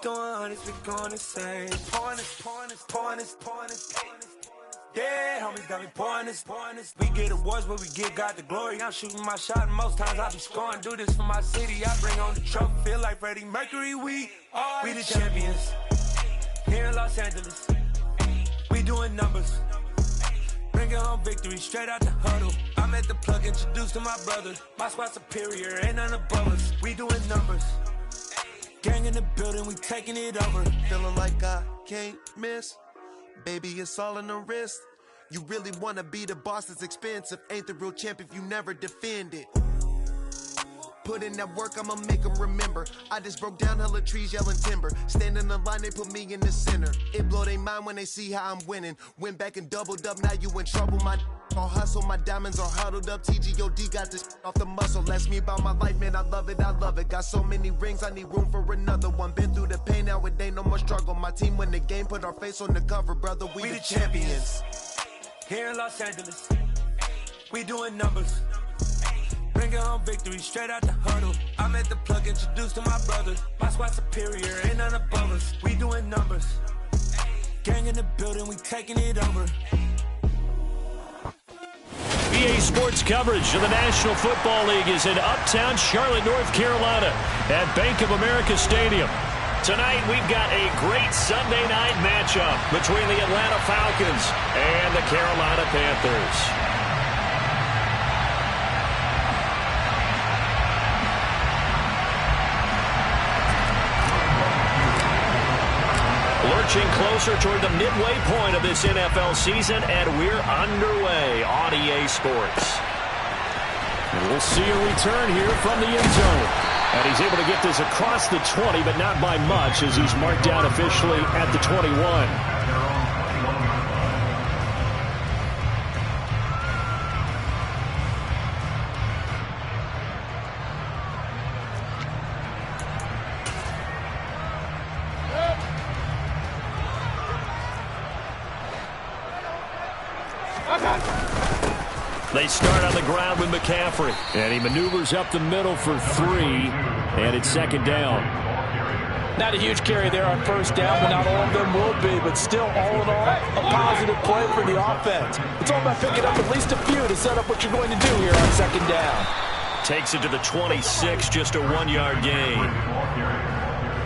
doing hundreds, we going insane. Pointers. Yeah, homies got me pointers. We get awards, but we get God the glory. I'm shooting my shot, and most times I be scoring. Do this for my city, I bring on the trophy. Feel like Freddie Mercury, we the champions. Here in Los Angeles, we doing numbers. Bringing home victory straight out the huddle. I'm at the plug, introduced to my brother. My squad superior, ain't none above us. We doing numbers. Gang in the building, we taking it over. Feeling like I can't miss. Baby, it's all in the wrist. You really wanna be the boss, it's expensive. Ain't the real champ if you never defend it. Put in that work, I'ma make them remember. I just broke down hella trees, yelling timber. Stand in the line, they put me in the center. It blow their mind when they see how I'm winning. Went back and doubled up, now you in trouble. My all hustle, my diamonds are huddled up. TGOD got this off the muscle. Ask me about my life, man, I love it. Got so many rings, I need room for another one. Been through the pain, now it ain't no more struggle. My team win the game, put our face on the cover, brother. We the champions. Here in Los Angeles, we doing numbers. Bringing home victory straight out the huddle. I'm at the plug, introduced to my brother. My squad superior, ain't none above us. We doing numbers. Gang in the building, we taking it over. EA Sports coverage of the National Football League is in uptown Charlotte, North Carolina at Bank of America Stadium. Tonight, we've got a great Sunday night matchup between the Atlanta Falcons and the Carolina Panthers. Lurching closer toward the midway point of this NFL season, and we're underway on EA Sports. And we'll see a return here from the end zone. And he's able to get this across the 20, but not by much, as he's marked down officially at the 21. They start on the ground with McCaffrey. And he maneuvers up the middle for 3. And it's second down. Not a huge carry there on first down, but not all of them will be. But still, all in all, a positive play for the offense. It's all about picking up at least a few to set up what you're going to do here on second down. Takes it to the 26, just a 1-yard gain.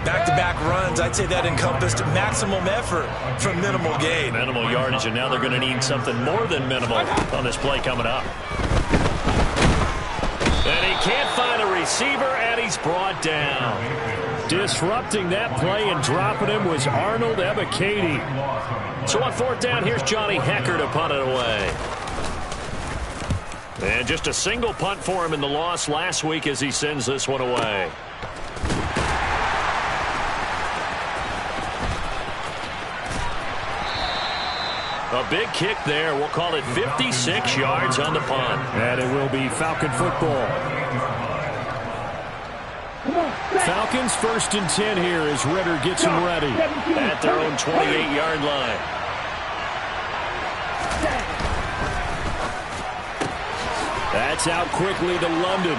Back-to-back runs, I'd say that encompassed maximum effort for minimal gain. Minimal yardage, and now they're going to need something more than minimal on this play coming up. And he can't find a receiver, and he's brought down. Disrupting that play and dropping him was Arnold Ebiketie. So on fourth down, here's Johnny Hecker to punt it away. And just a single punt for him in the loss last week as he sends this one away. A big kick there. We'll call it 56 yards on the punt. And it will be Falcon football. Falcons 1st and 10 here as Ritter gets them ready. At their own 28-yard line. That's out quickly to London.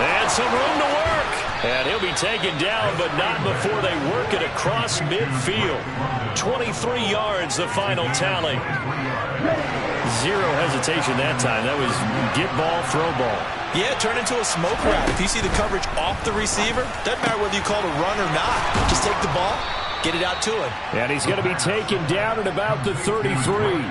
And some room to work. And he'll be taken down, but not before they work it across midfield. 23 yards, the final tally. Zero hesitation that time. That was get ball, throw ball. Yeah, turn into a smoke route. If you see the coverage off the receiver, doesn't matter whether you call it a run or not. Just take the ball, get it out to him. And he's going to be taken down at about the 33.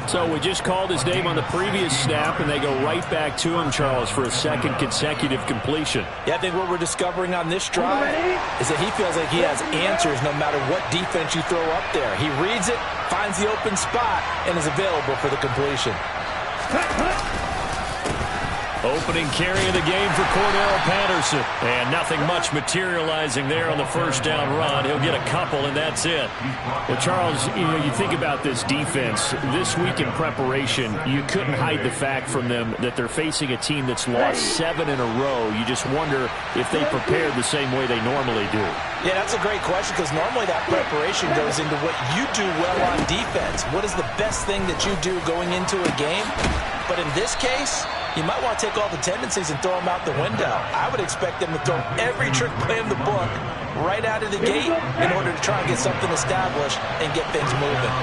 So we just called his name on the previous snap, and they go right back to him, Charles, for a second consecutive completion. Yeah, I think what we're discovering on this drive is that he feels like he has answers no matter what defense you throw up there. He reads it, finds the open spot, and is available for the completion. Opening carry of the game for Cordell Patterson. And nothing much materializing there on the first down run. He'll get a couple, and that's it. Well, Charles, you think about this defense. This week in preparation, you couldn't hide the fact from them that they're facing a team that's lost 7 in a row. You just wonder if they prepared the same way they normally do. Yeah, that's a great question, because normally that preparation goes into what you do well on defense. What is the best thing that you do going into a game? But in this case, you might want to take all the tendencies and throw them out the window. I would expect them to throw every trick play in the book right out of the gate in order to try and get something established and get things moving.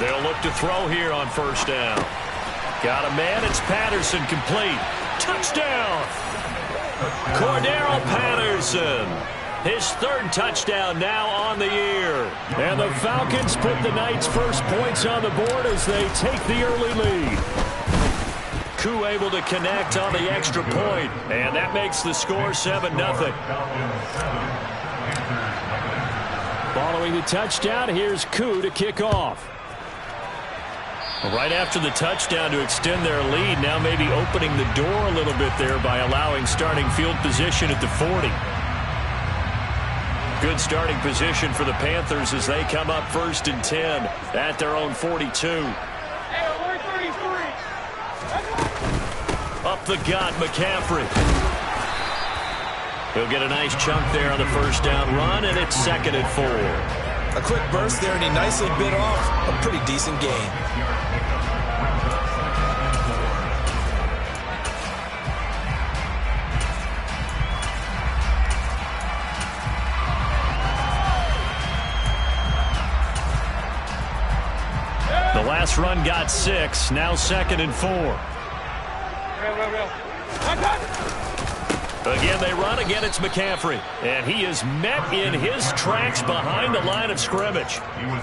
They'll look to throw here on first down. Got a man. It's Patterson, complete. Touchdown! Cordero Patterson. His third touchdown now on the year. And the Falcons put the Knights' first points on the board as they take the early lead. Koo able to connect on the extra point, and that makes the score 7-0. Following the touchdown, here's Koo to kick off. Right after the touchdown to extend their lead, now maybe opening the door a little bit there by allowing starting field position at the 40. Good starting position for the Panthers as they come up 1st and 10 at their own 42. Up the gut, McCaffrey. He'll get a nice chunk there on the first down run, and it's 2nd and 4. A quick burst there, and he nicely bit off a pretty decent gain. The last run got 6, now 2nd and 4. Again, they run. Again, it's McCaffrey. And he is met in his tracks behind the line of scrimmage.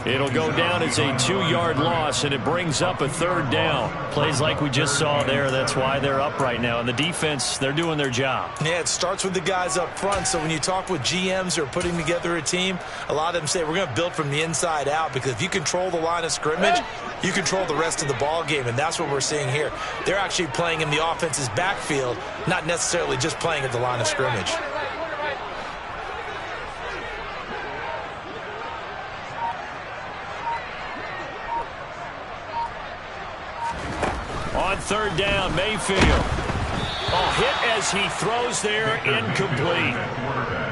It'll go down as a 2-yard loss, and it brings up a 3rd down. Plays like we just saw there. That's why they're up right now. And the defense, they're doing their job. Yeah, it starts with the guys up front. So when you talk with GMs who are putting together a team, a lot of them say we're going to build from the inside out, because if you control the line of scrimmage, you control the rest of the ball game, and that's what we're seeing here. They're actually playing in the offense's backfield, not necessarily just playing at the line of scrimmage. On 3rd down, Mayfield. Hit as he throws there, incomplete.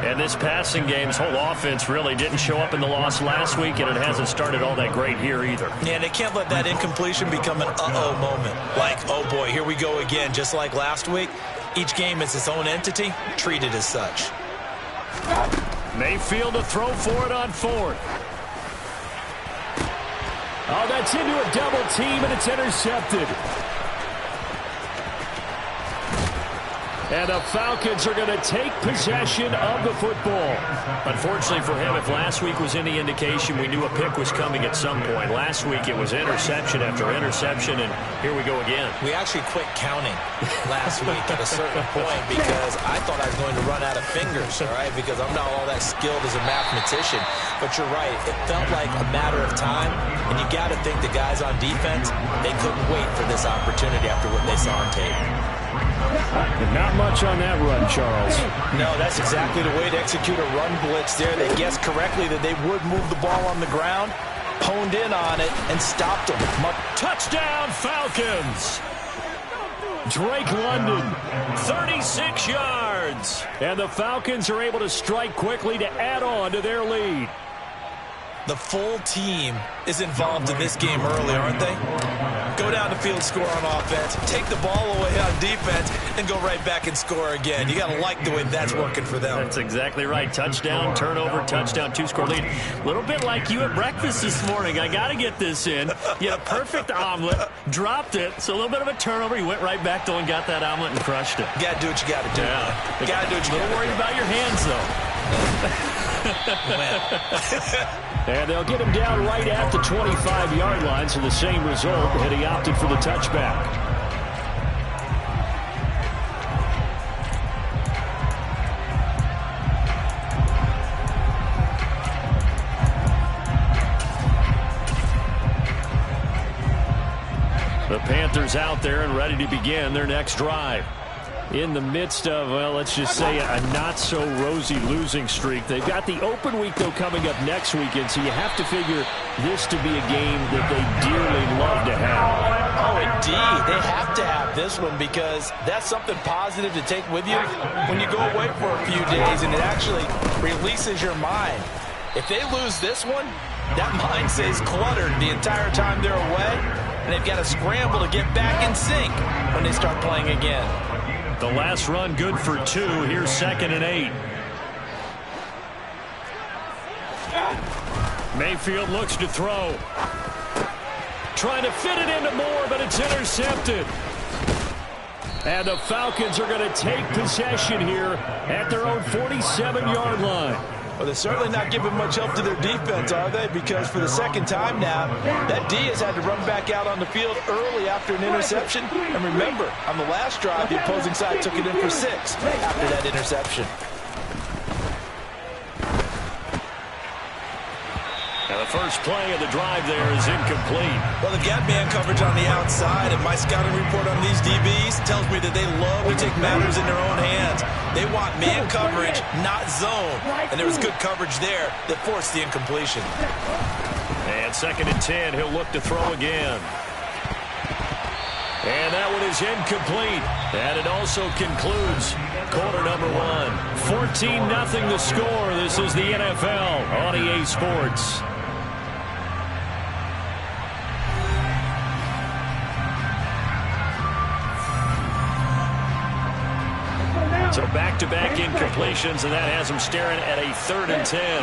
And this passing game's whole offense really didn't show up in the loss last week, and it hasn't started all that great here either. Yeah, they can't let that incompletion become an uh-oh moment. Like, oh boy, here we go again, just like last week. Each game is its own entity, treated as such. Mayfield to throw for it on 4th. Oh, that's into a double team, and it's intercepted. And the Falcons are going to take possession of the football. Unfortunately for him, if last week was any indication, we knew a pick was coming at some point. Last week it was interception after interception, and here we go again. We actually quit counting last week at a certain point because I thought I was going to run out of fingers, all right, because I'm not all that skilled as a mathematician. But you're right, it felt like a matter of time, and you got to think the guys on defense, they couldn't wait for this opportunity after what they saw on tape. Not much on that run, Charles. No, that's exactly the way to execute a run blitz there. They guessed correctly that they would move the ball on the ground, honed in on it, and stopped them. Touchdown, Falcons! Drake London, 36 yards. And the Falcons are able to strike quickly to add on to their lead. The full team is involved in this game early, aren't they? Go down the field, score on offense, take the ball away on defense, and go right back and score again. You got to like the way that's working for them. That's exactly right. Touchdown, turnover, touchdown, 2-score lead. A little bit like you at breakfast this morning. I got to get this in. You had a perfect omelet, dropped it, so a little bit of a turnover. You went right back, though, and got that omelet and crushed it. You got to do what you got to do. Yeah. You got to do what you got to do. A little worried about your hands, though. And they'll get him down right at the 25-yard line, so the same result, and he opted for the touchback. The Panthers out there and ready to begin their next drive. In the midst of, well, let's just say a not-so-rosy losing streak. They've got the open week, though, coming up next weekend, so you have to figure this to be a game that they dearly love to have. Oh, indeed. They have to have this one because that's something positive to take with you when you go away for a few days, and it actually releases your mind. If they lose this one, that mind stays cluttered the entire time they're away. and they've got to scramble to get back in sync when they start playing again. The last run good for 2. Here's 2nd and 8. Mayfield looks to throw. Trying to fit it into Moore, but it's intercepted. And the Falcons are going to take possession here at their own 47-yard line. Well, they're certainly not giving much help to their defense, are they? Because for the second time now, that D has had to run back out on the field early after an interception. And remember, on the last drive, the opposing side took it in for 6 after that interception. Now the first play of the drive there is incomplete. Well, they've got man coverage on the outside, and my scouting report on these DBs tells me that they love to take matters in their own hands. They want man coverage, not zone. And there was good coverage there that forced the incompletion. And 2nd and 10, he'll look to throw again. And that one is incomplete. And it also concludes quarter number 1. 14-0 the score. This is the NFL on EA Sports. So back-to-back incompletions, and that has them staring at a 3rd and 10.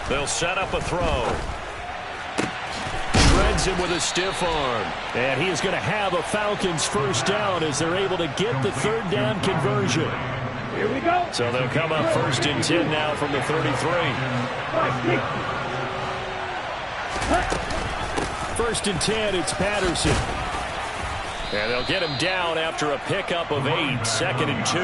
They'll set up a throw. Shreds him with a stiff arm. And he is going to have a Falcons first down as they're able to get the 3rd down conversion. Here we go. So they'll come up 1st and 10 now from the 33. 1st and 10, it's Patterson. And they'll get him down after a pickup of 8, 2nd and 2.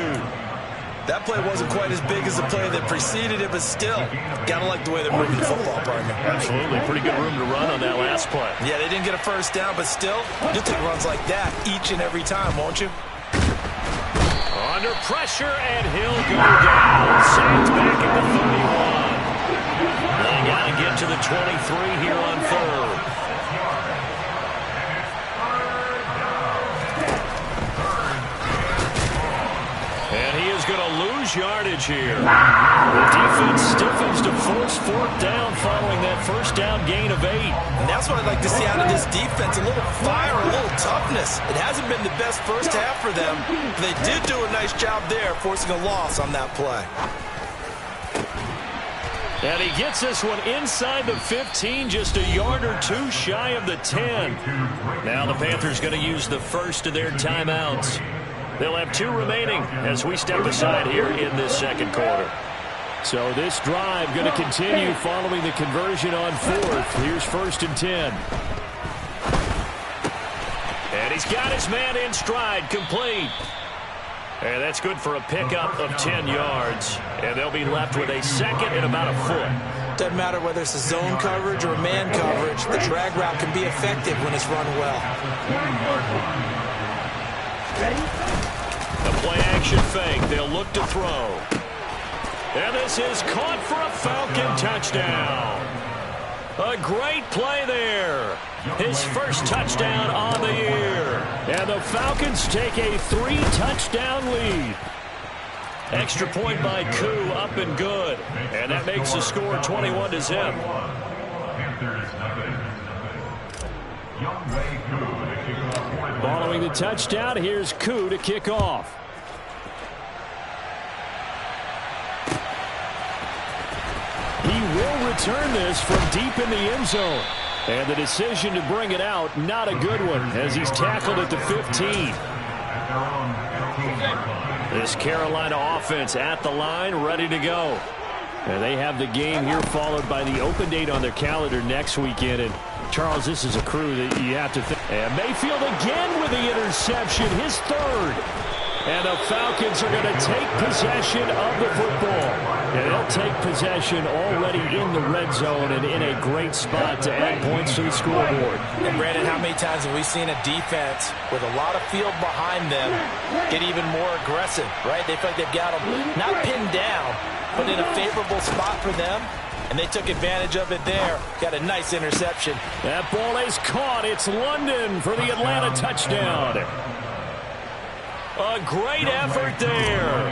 That play wasn't quite as big as the play that preceded it, but still, gotta like the way they're moving the football, partner. Absolutely. Pretty good room to run on that last play. Yeah, they didn't get a first down, but still, you'll take runs like that each and every time, won't you? Under pressure, and he'll go down. Saints back at the 31. They gotta get to the 23 here on 3rd. And he is going to lose yardage here. The defense stiffens to force 4th down following that first down gain of 8. And that's what I'd like to see out of this defense, a little fire, a little toughness. It hasn't been the best first half for them. But they did do a nice job there, forcing a loss on that play. And he gets this one inside the 15, just a yard or 2 shy of the 10. Now the Panthers going to use the first of their timeouts. They'll have 2 remaining as we step aside here in this 2nd quarter. So this drive going to continue following the conversion on 4th. Here's 1st and 10. And he's got his man in stride, complete. And that's good for a pickup of 10 yards. And they'll be left with a 2nd and about a foot. Doesn't matter whether it's a zone coverage or a man coverage. The drag route can be effective when it's run well. The play-action fake. They'll look to throw. And this is caught for a Falcon touchdown. A great play there. His first touchdown on the year. And the Falcons take a 3-touchdown lead. Extra point by Koo, up and good. And that makes the score 21-0. Following the touchdown, here's Koo to kick off. He will return this from deep in the end zone. And the decision to bring it out, not a good one, as he's tackled at the 15. This Carolina offense at the line, ready to go. And they have the game here followed by the open date on their calendar next weekend. And Charles, this is a crew that you have to think. And Mayfield again with the interception, his 3rd. And the Falcons are going to take possession of the football. And they'll take possession already in the red zone and in a great spot to add points to the scoreboard. And Brandon, how many times have we seen a defense with a lot of field behind them get even more aggressive, right? They feel like they've got them not pinned down, but in a favorable spot for them. And they took advantage of it there. Got a nice interception. That ball is caught. It's London for the Atlanta touchdown. A great effort there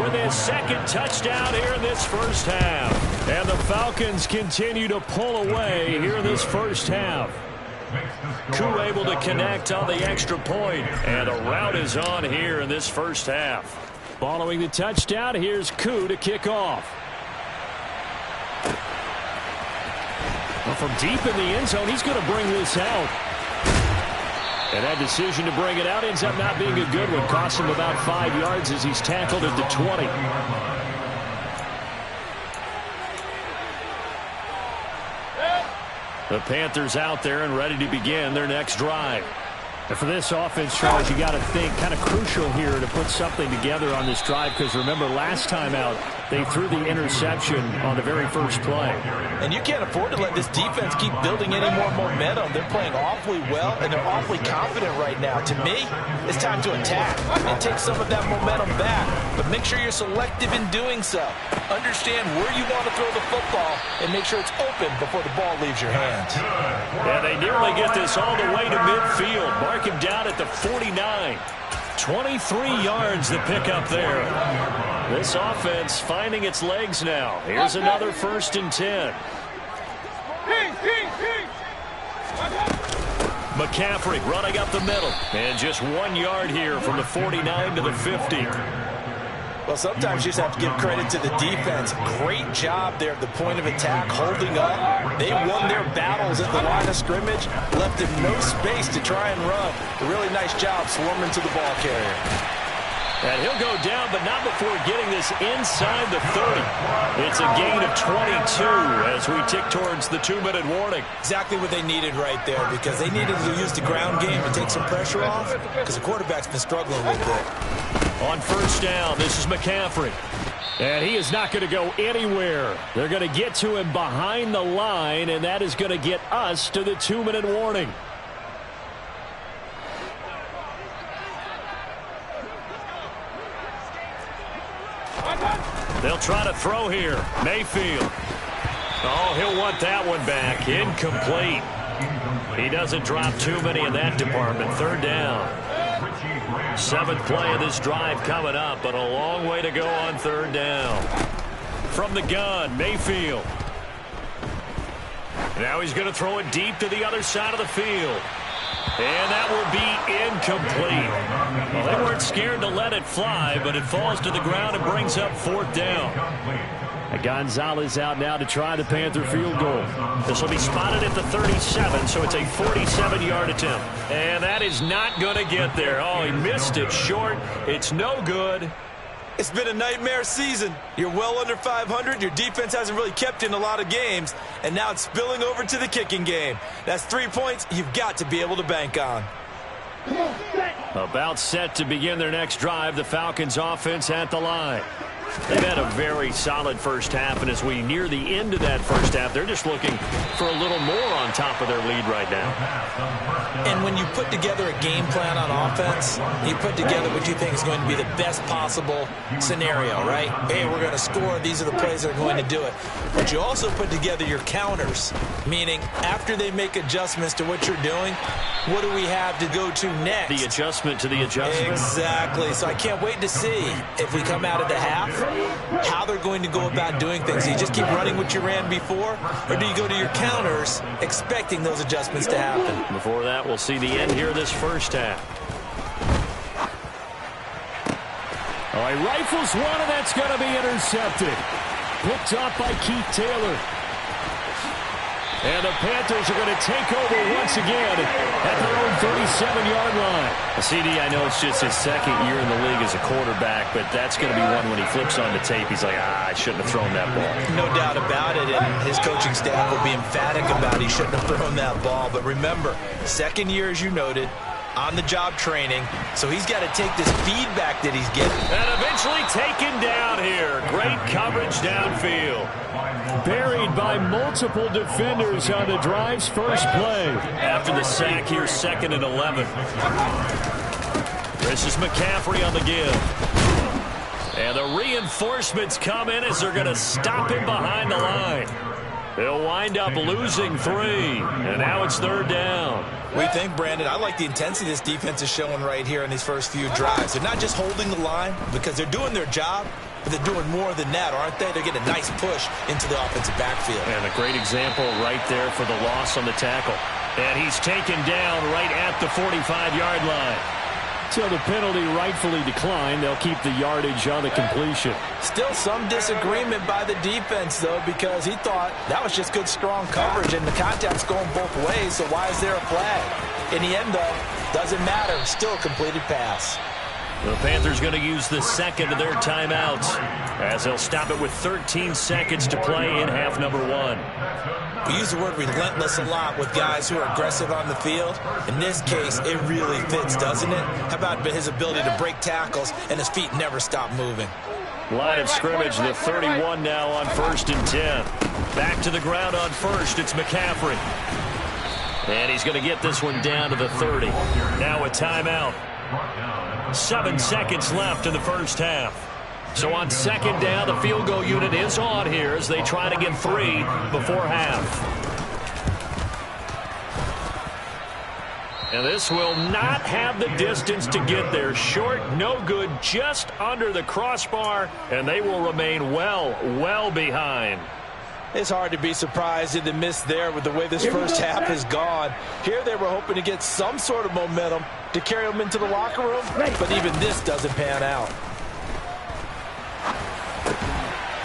with his 2nd touchdown here in this first half. And the Falcons continue to pull away here in this first half. Koo able to connect on the extra point, and a rout is on here in this first half. Following the touchdown, here's Koo to kick off. Well, from deep in the end zone, he's going to bring this out. And that decision to bring it out ends up not being a good one. Costs him about 5 yards as he's tackled at the 20. The Panthers out there and ready to begin their next drive. And for this offense, Charles, you got to think kind of crucial here to put something together on this drive, because remember last time out they threw the interception on the very first play. And you can't afford to let this defense keep building any more momentum. They're playing awfully well, and they're awfully confident right now. To me, it's time to attack and take some of that momentum back. But make sure you're selective in doing so. Understand where you want to throw the football and make sure it's open before the ball leaves your hands. And they nearly get this all the way to midfield. Mark him down at the 49. 23 yards to pick up there. This offense finding its legs now. Here's another 1st and 10. McCaffrey running up the middle. And just 1 yard here from the 49 to the 50. Well, sometimes you just have to give credit to the defense. Great job there at the point of attack, holding up. They won their battles at the line of scrimmage, left him no space to try and run. A really nice job swarming to the ball carrier. And he'll go down, but not before getting this inside the 30. It's a gain of 22 as we tick towards the 2-minute warning. Exactly what they needed right there, because they needed to use the ground game to take some pressure off, because the quarterback's been struggling a little bit. On 1st down, this is McCaffrey. And he is not going to go anywhere. They're going to get to him behind the line, and that is going to get us to the 2-minute warning. They'll try to throw here. Mayfield. Oh, he'll want that one back. Incomplete. He doesn't drop too many in that department. 3rd down. 7th play of this drive coming up, but a long way to go on 3rd down. From the gun, Mayfield. Now he's going to throw it deep to the other side of the field. And that will be incomplete. Well, they weren't scared to let it fly, but it falls to the ground and brings up 4th down. Gonzalez out now to try the Panther field goal. This will be spotted at the 37, so it's a 47-yard attempt. And that is not going to get there. Oh, he missed it short. It's no good. It's been a nightmare season. You're well under 500. Your defense hasn't really kept in a lot of games. And now it's spilling over to the kicking game. That's 3 points you've got to be able to bank on. About set to begin their next drive, the Falcons offense at the line. They've had a very solid first half, and as we near the end of that first half, they're just looking for a little more on top of their lead right now. And when you put together a game plan on offense, you put together what you think is going to be the best possible scenario, right? Hey, we're going to score. These are the plays that are going to do it. But you also put together your counters, meaning after they make adjustments to what you're doing, what do we have to go to next? The adjustment to the adjustment. Exactly. So I can't wait to see if we come out of the half, how they're going to go about doing things. Do you just keep running what you ran before, or do you go to your counters expecting those adjustments to happen? Before that, we'll see the end here of this first half. Oh, he rifles one, and that's going to be intercepted. Picked up by Keith Taylor. And the Panthers are going to take over once again at their own 37-yard line. CD, I know it's just his 2nd year in the league as a quarterback, but that's going to be one when he flips on the tape. He's like, I shouldn't have thrown that ball. No doubt about it, and his coaching staff will be emphatic about he shouldn't have thrown that ball. But remember, 2nd year, as you noted, on-the-job training, so he's got to take this feedback that he's getting. And eventually taken down here. Great coverage downfield. Buried by multiple defenders on the drive's first play. After the sack here, 2nd and 11. This is McCaffrey on the give. And the reinforcements come in as they're going to stop him behind the line. They'll wind up losing 3, and now it's 3rd down. What do you think, Brandon? I like the intensity this defense is showing right here in these first few drives. They're not just holding the line because they're doing their job, but they're doing more than that, aren't they? They're getting a nice push into the offensive backfield. And a great example right there for the loss on the tackle. And he's taken down right at the 45-yard line. So the penalty rightfully declined. They'll keep the yardage on the completion. Still some disagreement by the defense, though, because he thought that was just good, strong coverage, and the contact's going both ways, so why is there a flag? In the end, though, doesn't matter. Still a completed pass. The Panthers going to use the second of their timeouts as they'll stop it with 13 seconds to play in half number one. We use the word relentless a lot with guys who are aggressive on the field. In this case, it really fits, doesn't it? How about his ability to break tackles and his feet never stop moving? Line of scrimmage, the 31 now on 1st and 10. Back to the ground on first, it's McCaffrey. And he's going to get this one down to the 30. Now a timeout. 7 seconds left in the first half. So on second down, the field goal unit is on here as they try to get 3 before half. And this will not have the distance to get there. Short, no good, just under the crossbar, and they will remain well behind. It's hard to be surprised in the miss there with the way this first half has gone. Here they were hoping to get some sort of momentum to carry them into the locker room, but even this doesn't pan out.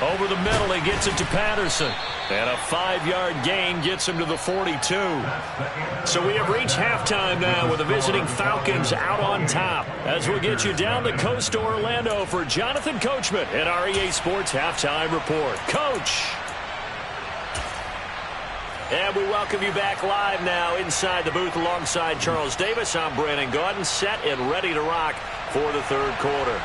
Over the middle, he gets it to Patterson. And a 5-yard gain gets him to the 42. So we have reached halftime now with the visiting Falcons out on top. As we'll get you down the coast to Orlando for Jonathan Coachman at REA Sports Halftime Report. Coach! And we welcome you back live now inside the booth alongside Charles Davis. I'm Brandon Gaudin, set and ready to rock for the third quarter.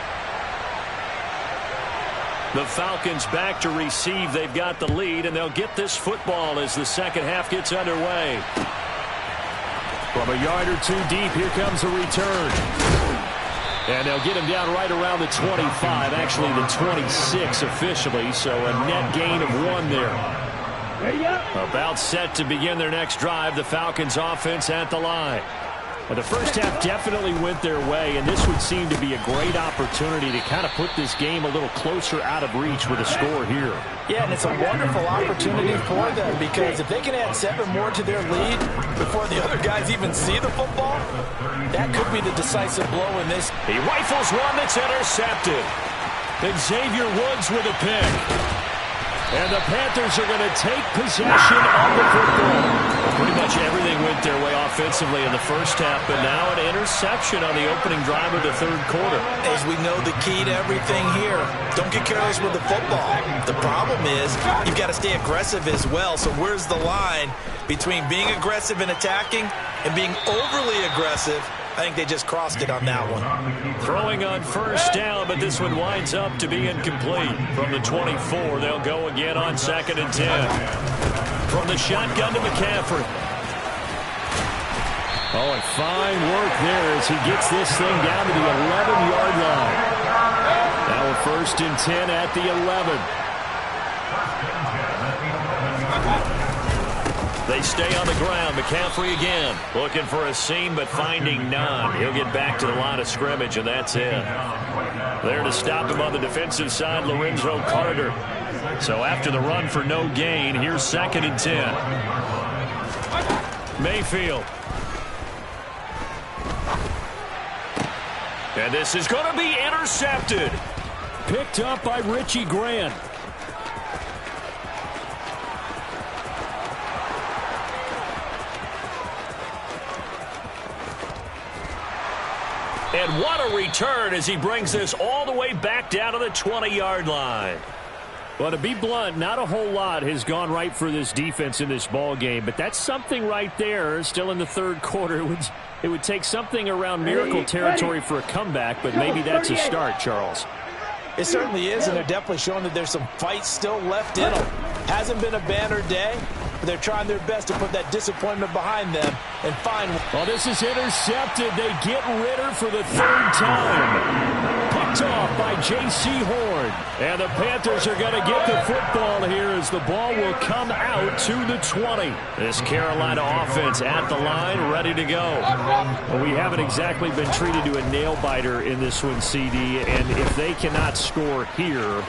The Falcons back to receive. They've got the lead, and they'll get this football as the second half gets underway. From a yard or two deep, here comes a return. And they'll get him down right around the 25, actually the 26 officially, so a net gain of 1 there. About set to begin their next drive, the Falcons offense at the line. Well, the first half definitely went their way, and this would seem to be a great opportunity to kind of put this game a little closer out of reach with a score here. Yeah, and it's a wonderful opportunity for them because if they can add 7 more to their lead before the other guys even see the football, that could be the decisive blow in this. He rifles one that's intercepted. And Xavier Woods with a pick. And the Panthers are going to take possession of the football. Pretty much everything went their way offensively in the first half, but now an interception on the opening drive of the third quarter. As we know, the key to everything here, don't get careless with the football. The problem is you've got to stay aggressive as well, so where's the line between being aggressive and attacking and being overly aggressive? I think they just crossed it on that one. Throwing on first down, but this one winds up to be incomplete. From the 24, they'll go again on 2nd and 10. From the shotgun to McCaffrey. Oh, and fine work there as he gets this thing down to the 11-yard line. Now a 1st and 10 at the 11. They stay on the ground. McCaffrey again. Looking for a seam, but finding none. He'll get back to the line of scrimmage, and that's it. There to stop him on the defensive side, Lorenzo Carter. So after the run for no gain, here's 2nd and 10. Mayfield. And this is going to be intercepted. Picked up by Richie Grant. And what a return as he brings this all the way back down to the 20-yard line. Well, to be blunt, not a whole lot has gone right for this defense in this ball game, but that's something right there. Still in the third quarter, it would take something around miracle territory for a comeback, but maybe that's a start, Charles. It certainly is, and they're definitely showing that there's some fight still left in them. Hasn't been a banner day, but they're trying their best to put that disappointment behind them and find. Well, this is intercepted. They get Ritter for the 3rd time. Picked picked off by J.C. Horn. And the Panthers are going to get the football here as the ball will come out to the 20. This Carolina offense at the line, ready to go. Well, we haven't exactly been treated to a nail-biter in this one, CD, and if they cannot score here,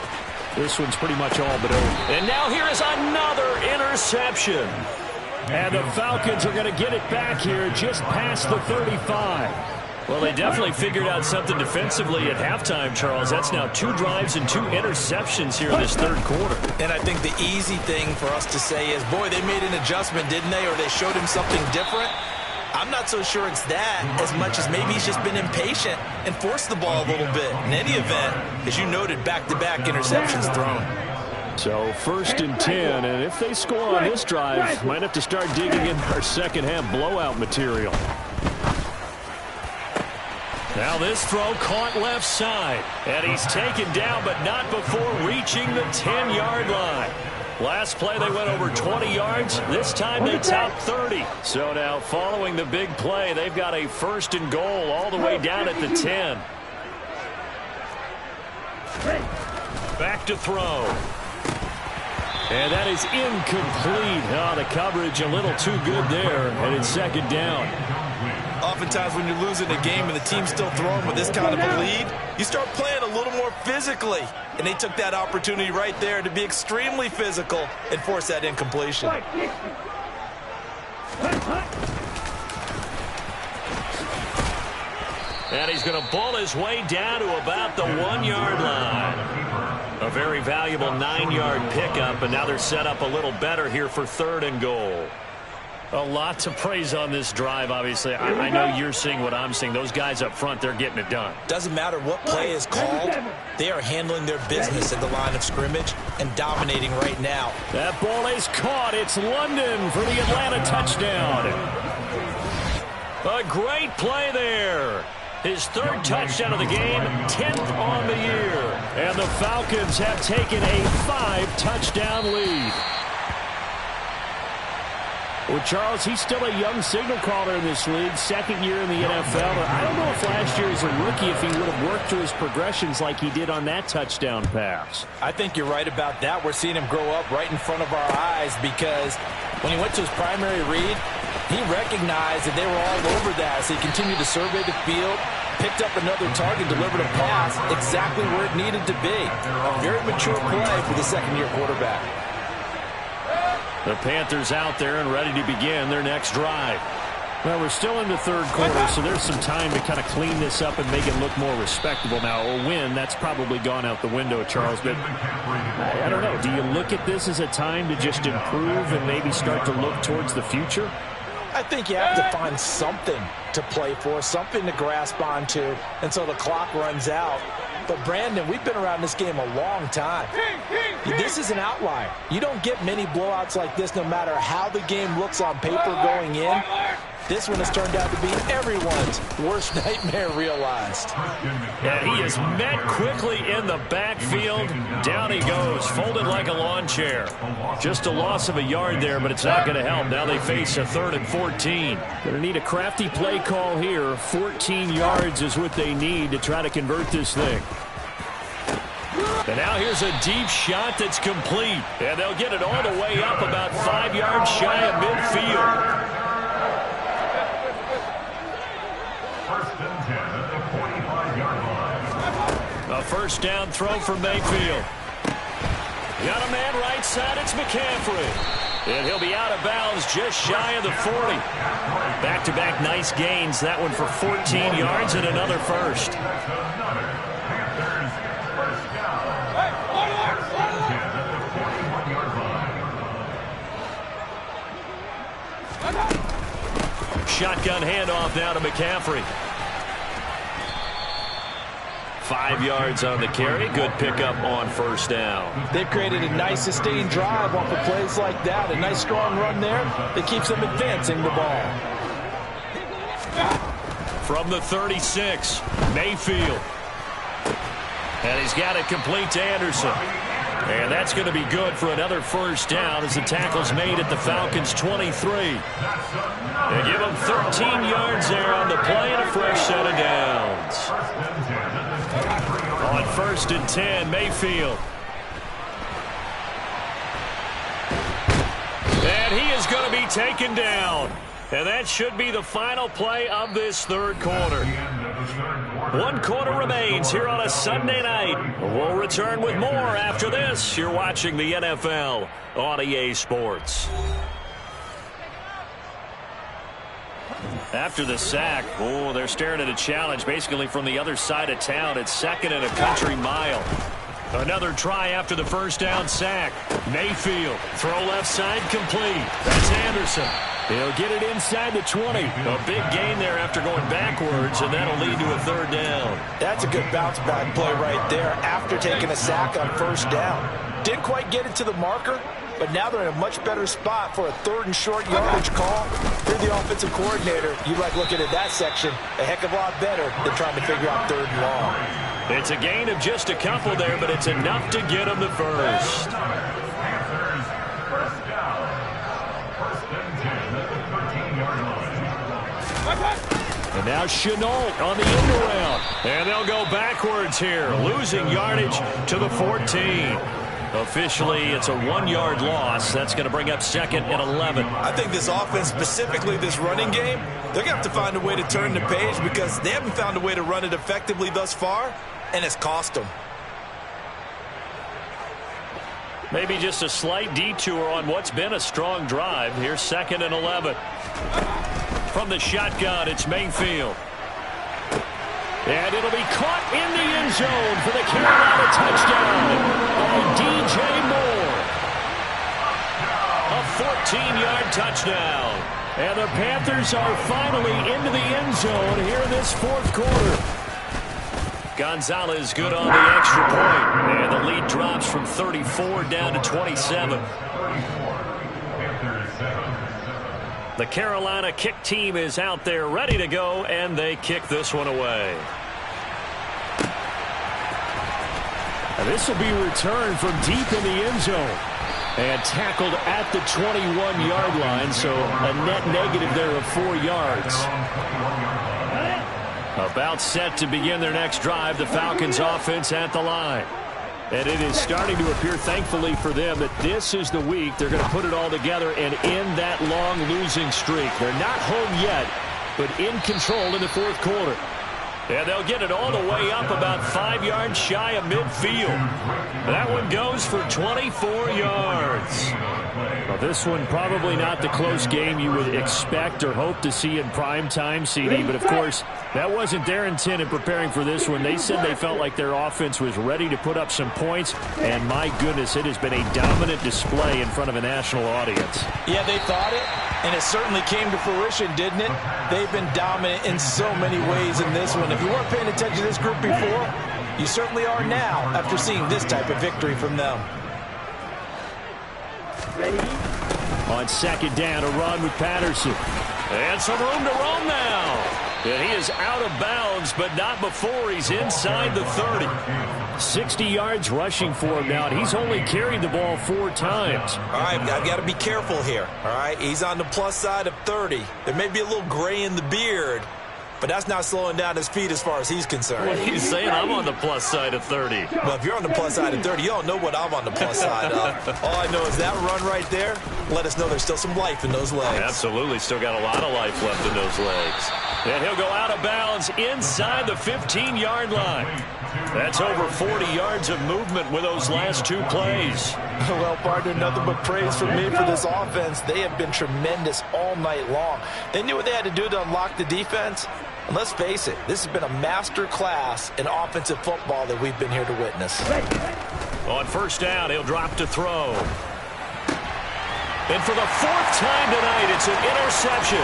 this one's pretty much all but over. And now here is another interception. And the Falcons are going to get it back here just past the 35. Well, they definitely figured out something defensively at halftime, Charles. That's now 2 drives and 2 interceptions here in this third quarter. And I think the easy thing for us to say is, boy, they made an adjustment, didn't they? Or they showed him something different. I'm not so sure it's that as much as maybe he's just been impatient and forced the ball a little bit. In any event, as you noted, back-to-back interceptions thrown. So 1st and 10, and if they score on this drive, might have to start digging in our second-half blowout material. Now this throw caught left side, and he's taken down, but not before reaching the 10-yard line. Last play, they went over 20 yards. This time, they topped 30. So now, following the big play, they've got a 1st and goal all the way down at the 10. Back to throw. And that is incomplete. Oh, the coverage a little too good there, and it's 2nd down. Oftentimes when you're losing a game and the team's still throwing with this kind of a lead, you start playing a little more physically. And they took that opportunity right there to be extremely physical and force that incompletion. And he's going to ball his way down to about the 1-yard line. A very valuable 9-yard pickup, and now they're set up a little better here for 3rd and goal. A lot to praise on this drive, obviously. I know you're seeing what I'm seeing. Those guys up front, they're getting it done. Doesn't matter what play is called. They are handling their business at the line of scrimmage and dominating right now. That ball is caught. It's London for the Atlanta touchdown. A great play there. His 3rd touchdown of the game, 10th on the year. And the Falcons have taken a 5-touchdown lead. Well, Charles, he's still a young signal caller in this league, 2nd year in the NFL. I don't know if last year as a rookie if he would have worked through his progressions like he did on that touchdown pass. I think you're right about that. We're seeing him grow up right in front of our eyes because when he went to his primary read, he recognized that they were all over that. So he continued to survey the field, picked up another target, delivered a pass exactly where it needed to be. A very mature play for the 2nd-year quarterback. The Panthers out there and ready to begin their next drive. Well, we're still in the 3rd quarter, so there's some time to kind of clean this up and make it look more respectable. Now, a win, that's probably gone out the window, Charles, but I don't know. Do you look at this as a time to just improve and maybe start to look towards the future? I think you have to find something to play for, something to grasp onto until the clock runs out. But, Brandon, we've been around this game a long time. This is an outlier. You don't get many blowouts like this no matter how the game looks on paper going in. This one has turned out to be everyone's worst nightmare realized. And he is met quickly in the backfield. Down he goes, folded like a lawn chair. Just a loss of a yard there, but it's not going to help. Now they face a 3rd and 14. Going to need a crafty play call here. 14 yards is what they need to try to convert this thing. And now here's a deep shot that's complete. And they'll get it all the way up about 5 yards shy of midfield. A 1st down throw for Mayfield. Got a man right side. It's McCaffrey. And he'll be out of bounds just shy of the 40. Back-to-back nice gains. That one for 14 yards and another 1st. Shotgun handoff now to McCaffrey. 5 yards on the carry. Good pickup on 1st down. They've created a nice sustained drive off of plays like that. A nice strong run there that keeps them advancing the ball. From the 36, Mayfield. And he's got it complete to Anderson. And that's going to be good for another 1st down as the tackle's made at the Falcons' 23. They give them 13 yards there on the play and a fresh set of downs. 1st and 10, Mayfield. And he is going to be taken down. And that should be the final play of this third quarter. 1 quarter remains here on a Sunday night. We'll return with more after this. You're watching the NFL on EA Sports. After the sack, they're staring at a challenge basically from the other side of town. It's 2nd and a country mile. Another try after the first down sack. Mayfield, throw left side complete. That's Anderson. He'll get it inside the 20. A big gain there after going backwards, and that'll lead to a 3rd down. That's a good bounce-back play right there after taking a sack on 1st down. Didn't quite get it to the marker, but now they're in a much better spot for a 3rd and short yardage call. If you're the offensive coordinator, you like looking at that section a heck of a lot better than trying to figure out 3rd and long. It's a gain of just a couple there, but it's enough to get them the first. And now Chenault on the end around. And they'll go backwards here, losing yardage to the 14. Officially, it's a 1-yard loss. That's going to bring up 2nd and 11. I think this offense, specifically this running game, they're going to have to find a way to turn the page because they haven't found a way to run it effectively thus far, and it's cost them. Maybe just a slight detour on what's been a strong drive. Here's 2nd and 11. From the shotgun, it's Mayfield. And it'll be caught in the end zone for the Carolina touchdown by DJ Moore. A 14-yard touchdown. And the Panthers are finally into the end zone here in this 4th quarter. Gonzalez good on the extra point. And the lead drops from 34 down to 27. The Carolina kick team is out there ready to go, and they kick this one away. And this will be returned from deep in the end zone. And tackled at the 21-yard line, so a net negative there of 4 yards. About set to begin their next drive, the Falcons offense at the line. And it is starting to appear, thankfully for them, that this is the week they're going to put it all together and end that long losing streak. They're not home yet, but in control in the 4th quarter. And they'll get it all the way up about 5 yards shy of midfield. That one goes for 24 yards. Well, this one probably not the close game you would expect or hope to see in prime time, CD. But, of course, that wasn't their intent in preparing for this one. They said they felt like their offense was ready to put up some points. And, my goodness, it has been a dominant display in front of a national audience. Yeah, they thought it, and it certainly came to fruition, didn't it? They've been dominant in so many ways in this one. If you weren't paying attention to this group before, you certainly are now after seeing this type of victory from them. Ready? On 2nd down, a run with Patterson. And some room to roam now. And he is out of bounds, but not before he's inside the 30. 60 yards rushing for him now, and he's only carried the ball 4 times. All right, I've got to be careful here. All right, he's on the plus side of 30. There may be a little gray in the beard, but that's not slowing down his feet as far as he's concerned. Well, he's saying I'm on the plus side of 30. Well, if you're on the plus side of 30, you don't know what I'm on the plus side of. All I know is that run right there let us know there's still some life in those legs. Absolutely, still got a lot of life left in those legs. And he'll go out of bounds inside the 15-yard line. That's over 40 yards of movement with those last 2 plays. Well, partner, nothing but praise from me for this offense. They have been tremendous all night long. They knew what they had to do to unlock the defense. And let's face it, this has been a master class in offensive football that we've been here to witness. On 1st down, he'll drop to throw. And for the 4th time tonight, it's an interception.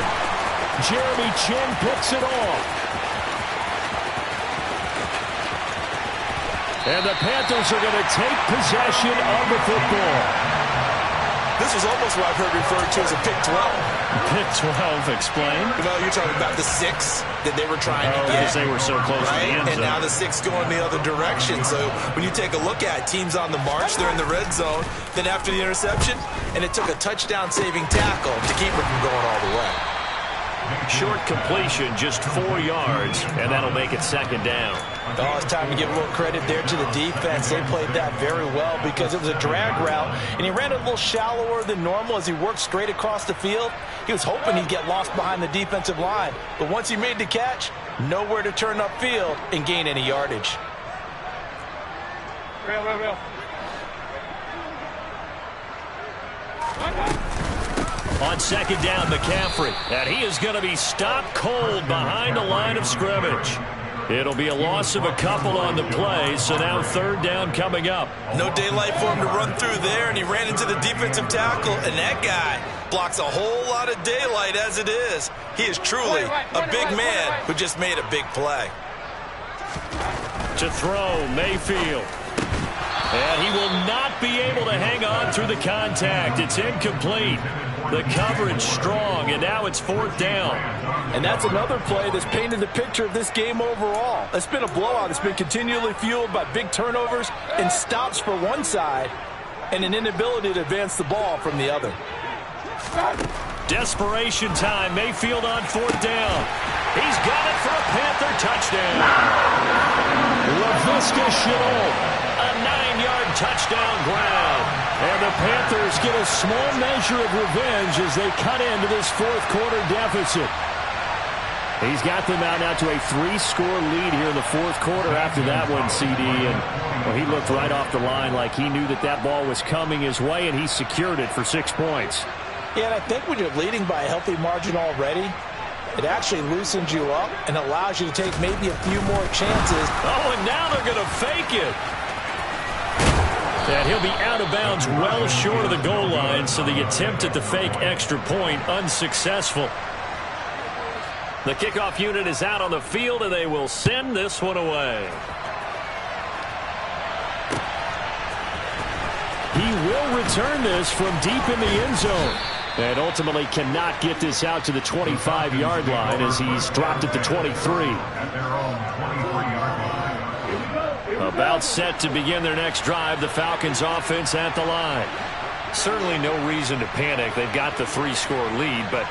Jeremy Chin picks it off. And the Panthers are going to take possession of the football. This is almost what I've heard referred to as a pick 12. Pick 12, explain. Well, you're talking about the 6 that they were trying to get. Because they were so close to the end zone. And now the 6 going the other direction. So when you take a look at teams on the march, they're in the red zone. Then after the interception, and it took a touchdown-saving tackle to keep it from going all the way. Short completion, just 4 yards, and that'll make it second down. Oh, it's time to give a little credit there to the defense. They played that very well because it was a drag route, and he ran it a little shallower than normal as he worked straight across the field. He was hoping he'd get lost behind the defensive line, but once he made the catch, nowhere to turn upfield and gain any yardage. Real. On second down, McCaffrey, and he is going to be stopped cold behind the line of scrimmage. It'll be a loss of a couple on the play, so now third down coming up. No daylight for him to run through there, and he ran into the defensive tackle, and that guy blocks a whole lot of daylight as it is. He is truly a big man who just made a big play. To throw, Mayfield. And he will not be able to hang on through the contact. It's incomplete. The coverage strong, and now it's fourth down. And that's another play that's painted the picture of this game overall. It's been a blowout. It's been continually fueled by big turnovers and stops for one side and an inability to advance the ball from the other. Desperation time. Mayfield on fourth down. He's got it for a Panther touchdown. LaVisca Chenault. A 9-yard touchdown grab. And the Panthers get a small measure of revenge as they cut into this fourth quarter deficit. He's got them out now to a 3-score lead here in the fourth quarter after that one, CD. And well, he looked right off the line like he knew that that ball was coming his way, and he secured it for 6 points. Yeah, and I think when you're leading by a healthy margin already, it actually loosens you up and allows you to take maybe a few more chances. Oh, and now they're going to fake it. And he'll be out of bounds well short of the goal line, so the attempt at the fake extra point unsuccessful. The kickoff unit is out on the field, and they will send this one away. He will return this from deep in the end zone. And ultimately cannot get this out to the 25-yard line as he's dropped at the 23. About set to begin their next drive, the Falcons offense at the line. Certainly no reason to panic. They've got the 3-score lead, but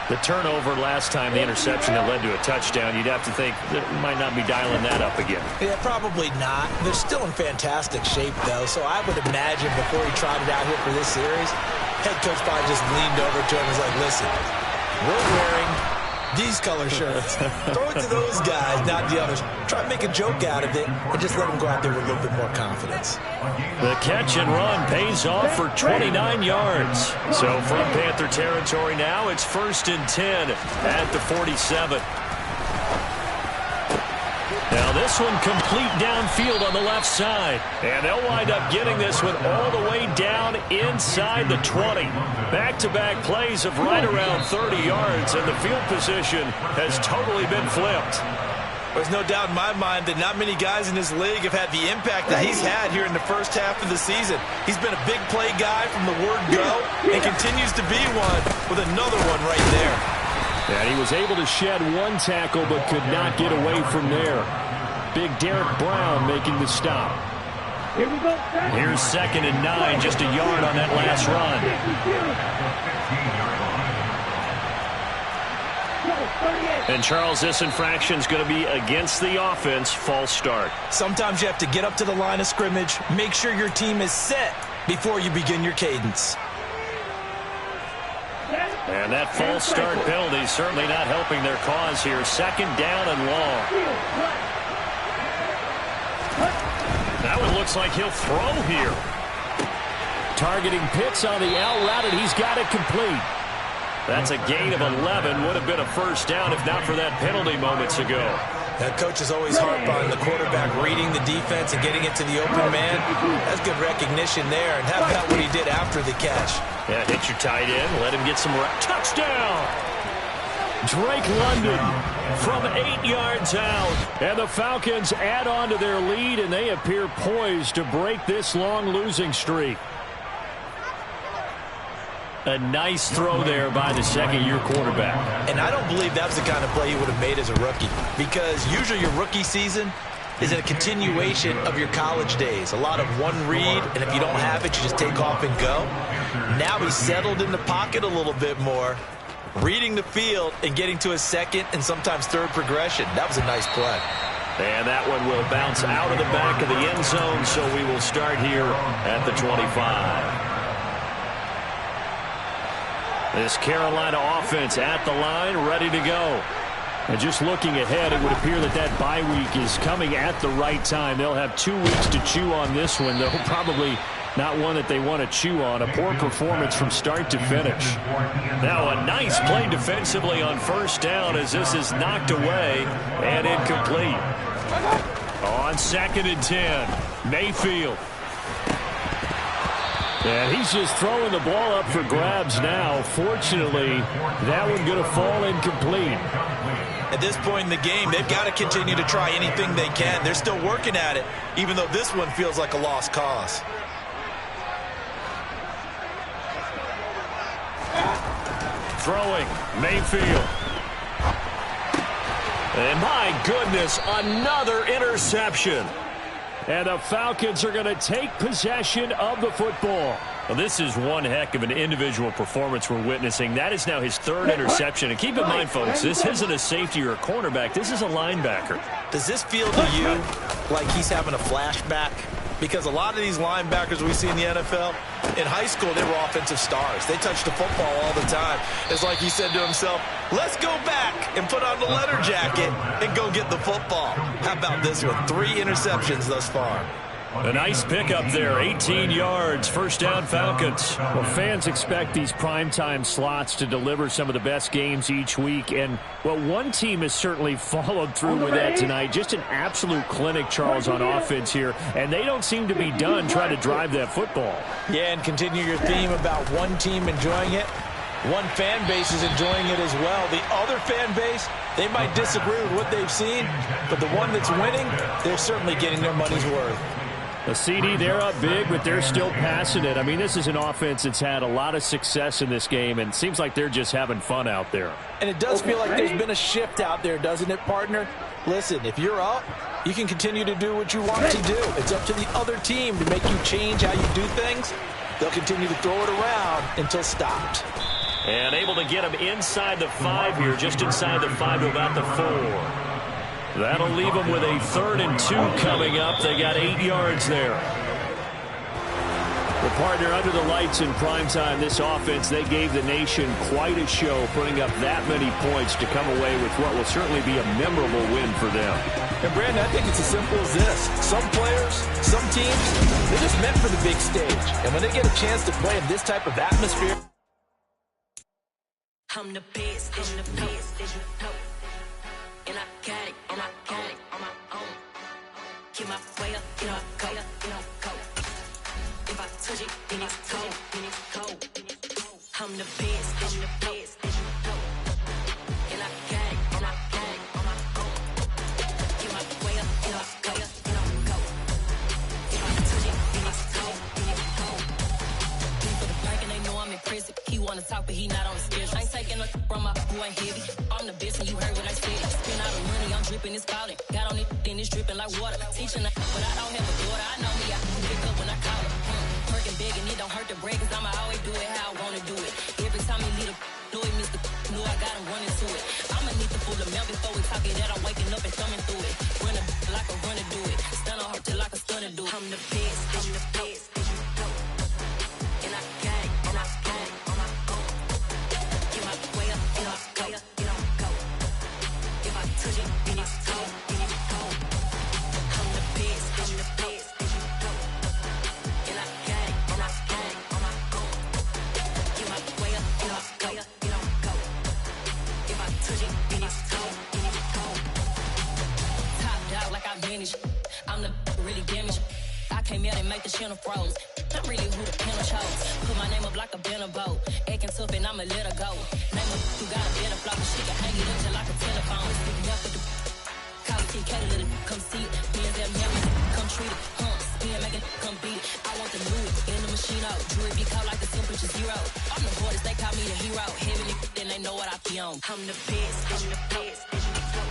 the turnover last time, the interception that led to a touchdown, you'd have to think that might not be dialing that up again. Yeah, probably not. They're still in fantastic shape, though, so I would imagine before he trotted out here for this series, head coach probably just leaned over to him and was like, listen, we're wearing these color shirts. Throw it to those guys, not the others. Try to make a joke out of it and just let them go out there with a little bit more confidence. The catch and run pays off for 29 yards. So from Panther territory now, it's 1st and 10 at the 47. Now this one complete downfield on the left side. And they'll wind up getting this one all the way down inside the 20. Back-to-back plays of right around 30 yards, and the field position has totally been flipped. There's no doubt in my mind that not many guys in this league have had the impact that he's had here in the first half of the season. He's been a big play guy from the word go and continues to be one with another one right there. And he was able to shed one tackle but could not get away from there. Big Derek Brown making the stop. Here we go. Here's 2nd and 9, just a yard on that last run. And Charles, this infraction is going to be against the offense. False start. Sometimes you have to get up to the line of scrimmage, make sure your team is set before you begin your cadence. And that false start penalty certainly not helping their cause here. 2nd down and long. That one looks like he'll throw here. Targeting Pitts on the out route, and he's got it complete. That's a gain of 11. Would have been a first down if not for that penalty moments ago. That coach is always harp on the quarterback reading the defense and getting it to the open man. That's good recognition there. And how about what he did after the catch? Yeah, hit your tight end. Let him get some touchdown. Drake London from 8 yards out. And the Falcons add on to their lead, and they appear poised to break this long losing streak. A nice throw there by the second-year quarterback. And I don't believe that was the kind of play he would have made as a rookie, because usually your rookie season is a continuation of your college days. A lot of one read, and if you don't have it, you just take off and go. Now he's settled in the pocket a little bit more. reading the field and getting to a second and sometimes third progression. That was a nice play. And that one will bounce out of the back of the end zone, so we will start here at the 25. This Carolina offense at the line, ready to go. And just looking ahead, it would appear that that bye week is coming at the right time. They'll have 2 weeks to chew on this one, though probably not one that they want to chew on. A poor performance from start to finish. Now a nice play defensively on first down as this is knocked away and incomplete. On 2nd and 10, Mayfield. And he's just throwing the ball up for grabs now. Fortunately, that one going to fall incomplete. At this point in the game, they've got to continue to try anything they can. They're still working at it, even though this one feels like a lost cause. Throwing, Mayfield. And my goodness, another interception. And the Falcons are going to take possession of the football. Well, this is one heck of an individual performance we're witnessing. That is now his 3rd interception. And keep in mind, folks, this isn't a safety or a cornerback. This is a linebacker. Does this feel to you like he's having a flashback? Because a lot of these linebackers we see in the NFL, in high school, they were offensive stars. They touched the football all the time. It's like he said to himself, let's go back and put on the letter jacket and go get the football. How about this one? 3 interceptions thus far. A nice pickup there, 18 yards, first down Falcons. Well, fans expect these primetime slots to deliver some of the best games each week. And, well, one team has certainly followed through with that tonight. Just an absolute clinic, Charles, on offense here. And they don't seem to be done trying to drive that football. Yeah, and continue your theme about one team enjoying it. One fan base is enjoying it as well. The other fan base, they might disagree with what they've seen. But the one that's winning, they're certainly getting their money's worth. A CD, they're up big, but they're still passing it. I mean, this is an offense that's had a lot of success in this game, and it seems like they're just having fun out there. And it does feel like there's been a shift out there, doesn't it, partner? Listen, if you're up, you can continue to do what you want to do. It's up to the other team to make you change how you do things. They'll continue to throw it around until stopped. And able to get him inside the 5 here, just inside the 5 to about the 4. That'll leave them with a 3rd and 2 coming up. They got 8 yards there. Well, partner, under the lights in primetime, this offense, they gave the nation quite a show, putting up that many points to come away with what will certainly be a memorable win for them. And, Brandon, I think it's as simple as this. Some players, some teams, they're just meant for the big stage. And when they get a chance to play in this type of atmosphere, I'm the best, I'm the best, you know. And I got it, and I got it on my own. Get my way up, you know, go, you know, go. If I touch it, then it's cold, then it's cold. I'm the best, you know. And I got it, and I got it on my own. Get my way up, you know, go, you know, go. If I touch it, then it's cold, then it's cold. Leave for the park and they know I'm in prison. He wanna talk, but he not on the schedule. I ain't taking no from my boy heavy. I'm the best, and you heard what I said. Spend all the money, I'm dripping, it's falling. Got on it, then it's dripping like water. Teaching her, but I don't have a daughter. I know me, I can pick up when I call her. Working big, and it don't hurt to break, cause I'ma always do it how I wanna do it. Every time he lead a know he missed the know I got him running to it. I'ma need the full amount before we talk it that I'm waking up and thumbing through it. Run a like a runner do it. Stun on her till like a stunner do it. I'm the best, I'm the best, you know. And I got it, and I got it on my own. Get my way up, you know, go, you know, go. If I touch it, then it's cold, then it's cold. I'm the best, you know. And I got it, and I got it on my own. Get my way up, you know, go, you know, go. If I touch it, then it's cold, then it's cold. Top dog like I manage. I'm the really damaged. I came out and make the channel froze. I'm really who the panel chose. Put my name up like a banner boat. Acting tough and I'ma let her go. Name her who got a better block, but she can hang it up just like a telephone. Sticking up with the call it TK, let it come see it. Hands that hammer, come treat it. Spin, make it come beat it. I want the new in the machine out. Jewelry be cold like the temperature 0. I'm the hardest, they call me the hero. Heavy nigga, then they know what I be on. I'm the best, I'm the best, you know.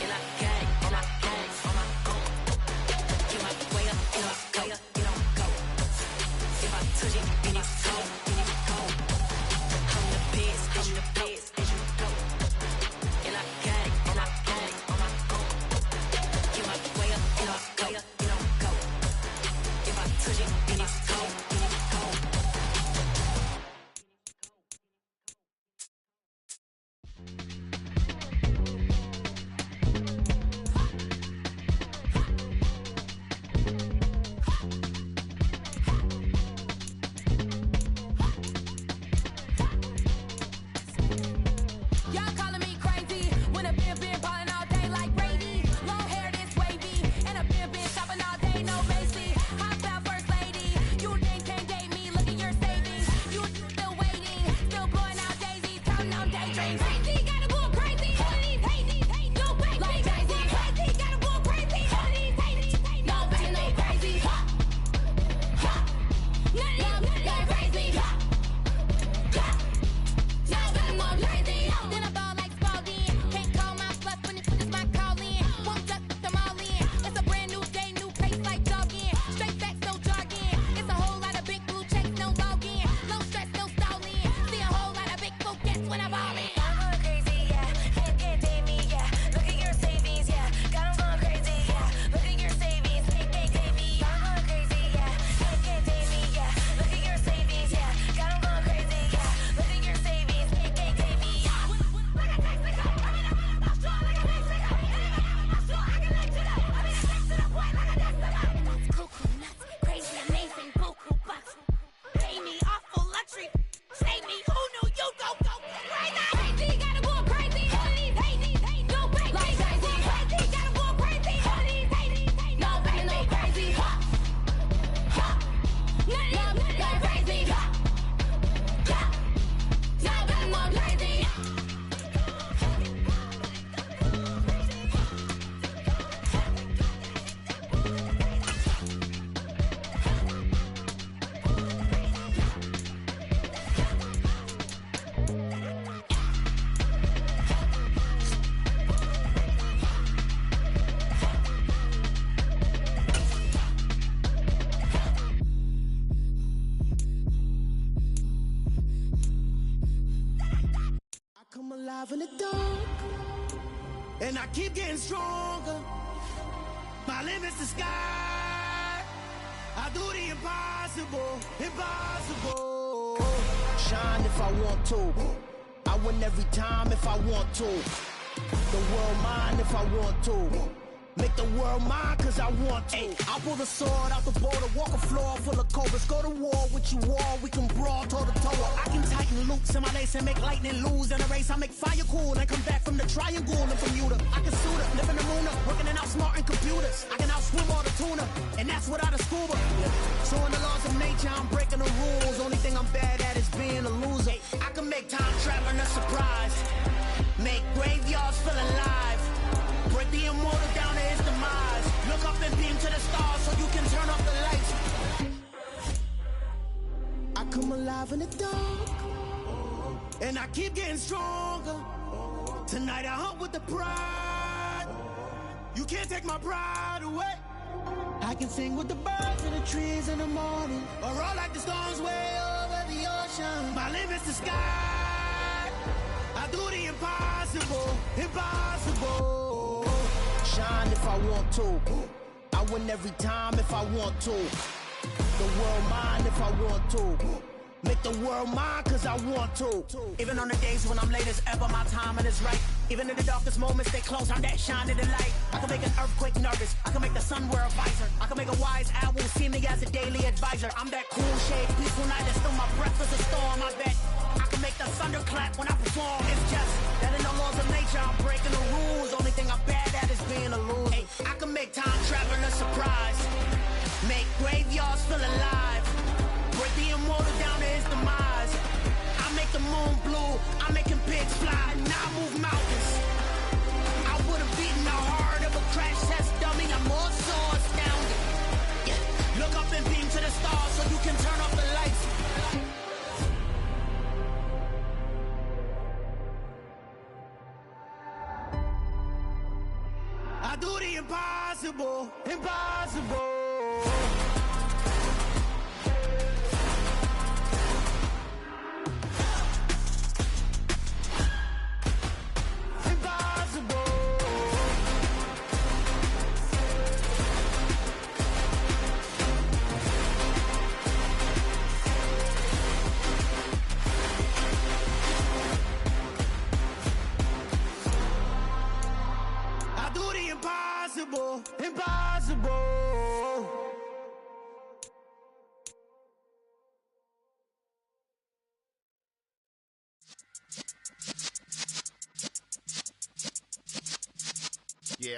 And I got it, and I got it on my own. Get my way up, you know, go, you know, go. If I touch it, then it's cold, then it's cold. I'm the best, I'm the ain't no basic. How about first lady? You think can't date me? Look at your savings. You still waiting, still blowing out daisies, counting on daydreams. Crazy, gotta go crazy. All of these hate, no crazy. Like crazy, crazy, gotta go crazy. All of these hate, no crazy, no crazy. None of these crazy. Now I'm more crazy. Then I ball like Spalding. Can't call my bluff when it's my call in. Won't duck them all in. It's a brand new day, new pace like jogging. Straight facts, no jargon. It's a whole lot of big blue checks, no login. No stress, no stalling. See a whole lot of big focus when I ball in. I'm going crazy, yeah. Can't date me, yeah. Look at your savings, yeah. Got 'em going crazy, yeah. Look at your savings, can't date me. I'm going crazy, yeah. Can't date me, yeah. Look at your savings, yeah. Got 'em going crazy, yeah. Look at your savings, can't date me. Cuckoo, nuts, crazy, amazing, buku, bucks. Pay me awful luxury. Save me, who knew you go crazy? Crazy, gotta go crazy. All of these hate, no crazy. Like crazy, crazy, gotta go crazy. All of these hate, no crazy, no crazy. None of these crazy. Now I'm more crazy. I come alive in the dark, and I keep getting stronger. My limit's the sky. I do the impossible, impossible. Shine if I want to. I win every time if I want to. The world mine if I want to. Make the world mine cause I want to. I pull the sword out the border, walk a floor full of cobras. Go to war with you all, we can brawl toe to toe. I can tighten loops in my lace and make lightning lose in a race. I make fire cool and come back from the triangle in Bermuda. I can suit up, live in the moon up, working and outsmarting computers. I can outswim all the tuna, and that's without a scuba. So in the laws of nature, I'm breaking the rules. Only thing I'm bad at is being a loser. I can make time traveling a surprise. Make graveyards feel alive. Break the immortal down to his demise. Look up and beam to the stars so you can turn off the lights. I come alive in the dark, and I keep getting stronger. Tonight I hunt with the pride. You can't take my pride away. I can sing with the birds and the trees in the morning, or roll like the storms way over the ocean. My limit's the sky. I do the impossible, impossible. Shine if I want to. I win every time if I want to. The world mine if I want to. Make the world mine cause I want to. Even on the days when I'm late as ever, my timing is right. Even in the darkest moments, stay close, I'm that shining the light. I can make an earthquake nervous, I can make the sun wear a visor. I can make a wise owl see me as a daily advisor. I'm that cool shade, peaceful night, and still my breath is a storm, I bet. I can make the thunder clap when I perform. It's just that in the laws of nature, I'm breaking the rules. Only thing I'm bad at is being a loser. Hey, I can make time traveling a surprise. Make graveyards feel alive. Break the immortal down to his demise. I make the moon blue, I'm making pigs fly, and I move mountains. I would've beaten the heart of a crash test dummy. I'm more so astounded. Yeah. Look up and beam to the stars so you can turn off the lights. I do the impossible, impossible. Impossible, impossible. Yeah.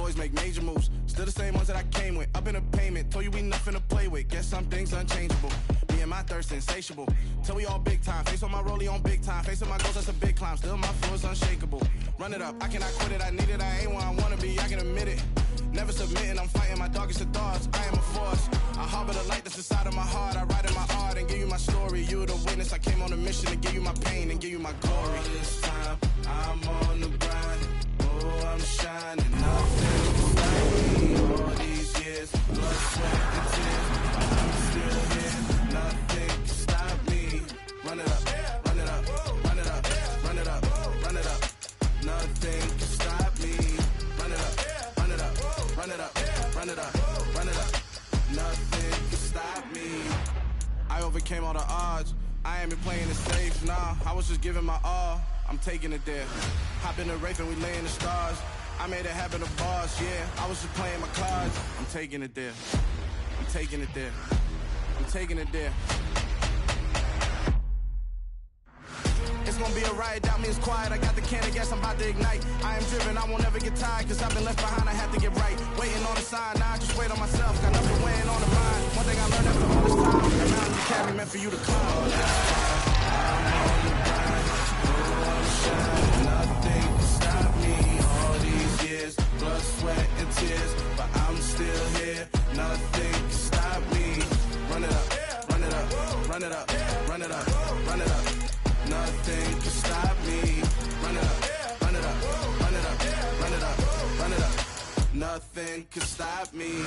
boys make major moves. Still the same ones that I came with. Up in a payment, told you we nothing to play with. Guess some things unchangeable. Me and my thirst insatiable. Till we all big time. Face on my rollie on big time. Face on my goals, that's a big climb. Still my flow is unshakable. Run it up, I cannot quit it. I need it, I ain't where I wanna be, I can admit it. Never submitting, I'm fighting my darkest of thoughts. I am a force. I harbor the light that's inside of my heart. I write in my art and give you my story. You the witness. I came on a mission to give you my pain and give you my glory. All this time, I'm on the grind. Oh, I'm shining. Nothing can stop me. All these years, blood, sweat, and tears. I'm still here. Nothing can stop me. Run it up, run it up, run it up, run it up, run it up. Nothing can stop me. Run it up, run it up, run it up, run it up, run it up. Nothing can stop me. I overcame all the odds. I ain't been playing it safe, nah. I was just giving my all. I'm taking it there. Hop in the Wraith and we lay in the stars. I made it happen to boss, yeah. I was just playing my cards. I'm taking it there. I'm taking it there. I'm taking it there. It's gonna be a riot, doubt me, it's quiet. I got the can of gas, I'm about to ignite. I am driven, I won't ever get tired, cause I've been left behind, I have to get right. Waiting on the sign, now I just wait on myself, got nothing weighing on the mind. One thing I learned after all this time, the mountain you carry meant for you to climb. All this time, I'm on the grind, oh, I'm shining, nothing can stop me. All these years, blood, sweat, and tears, but I'm still here, nothing can stop me. Run it up, run it up, run it up, run it up, run it up. Nothing can stop me. Run it up, run it up, run it up, run it up, run it up. Nothing can stop me.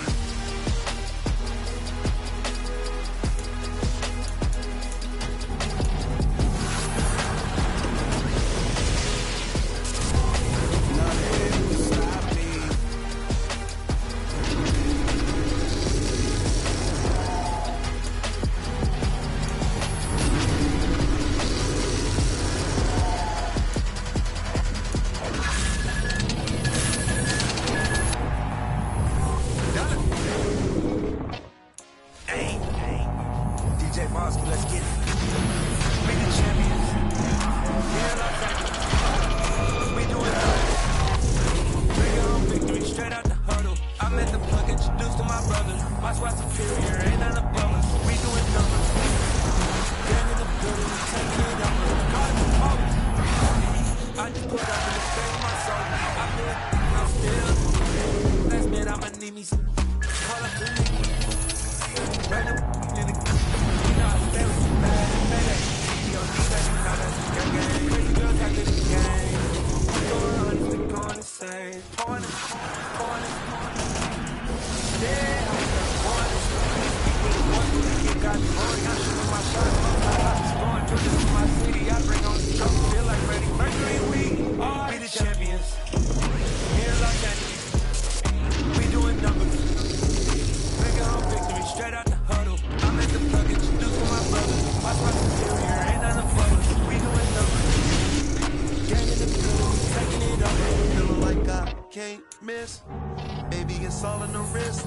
Baby, it's all in the wrist.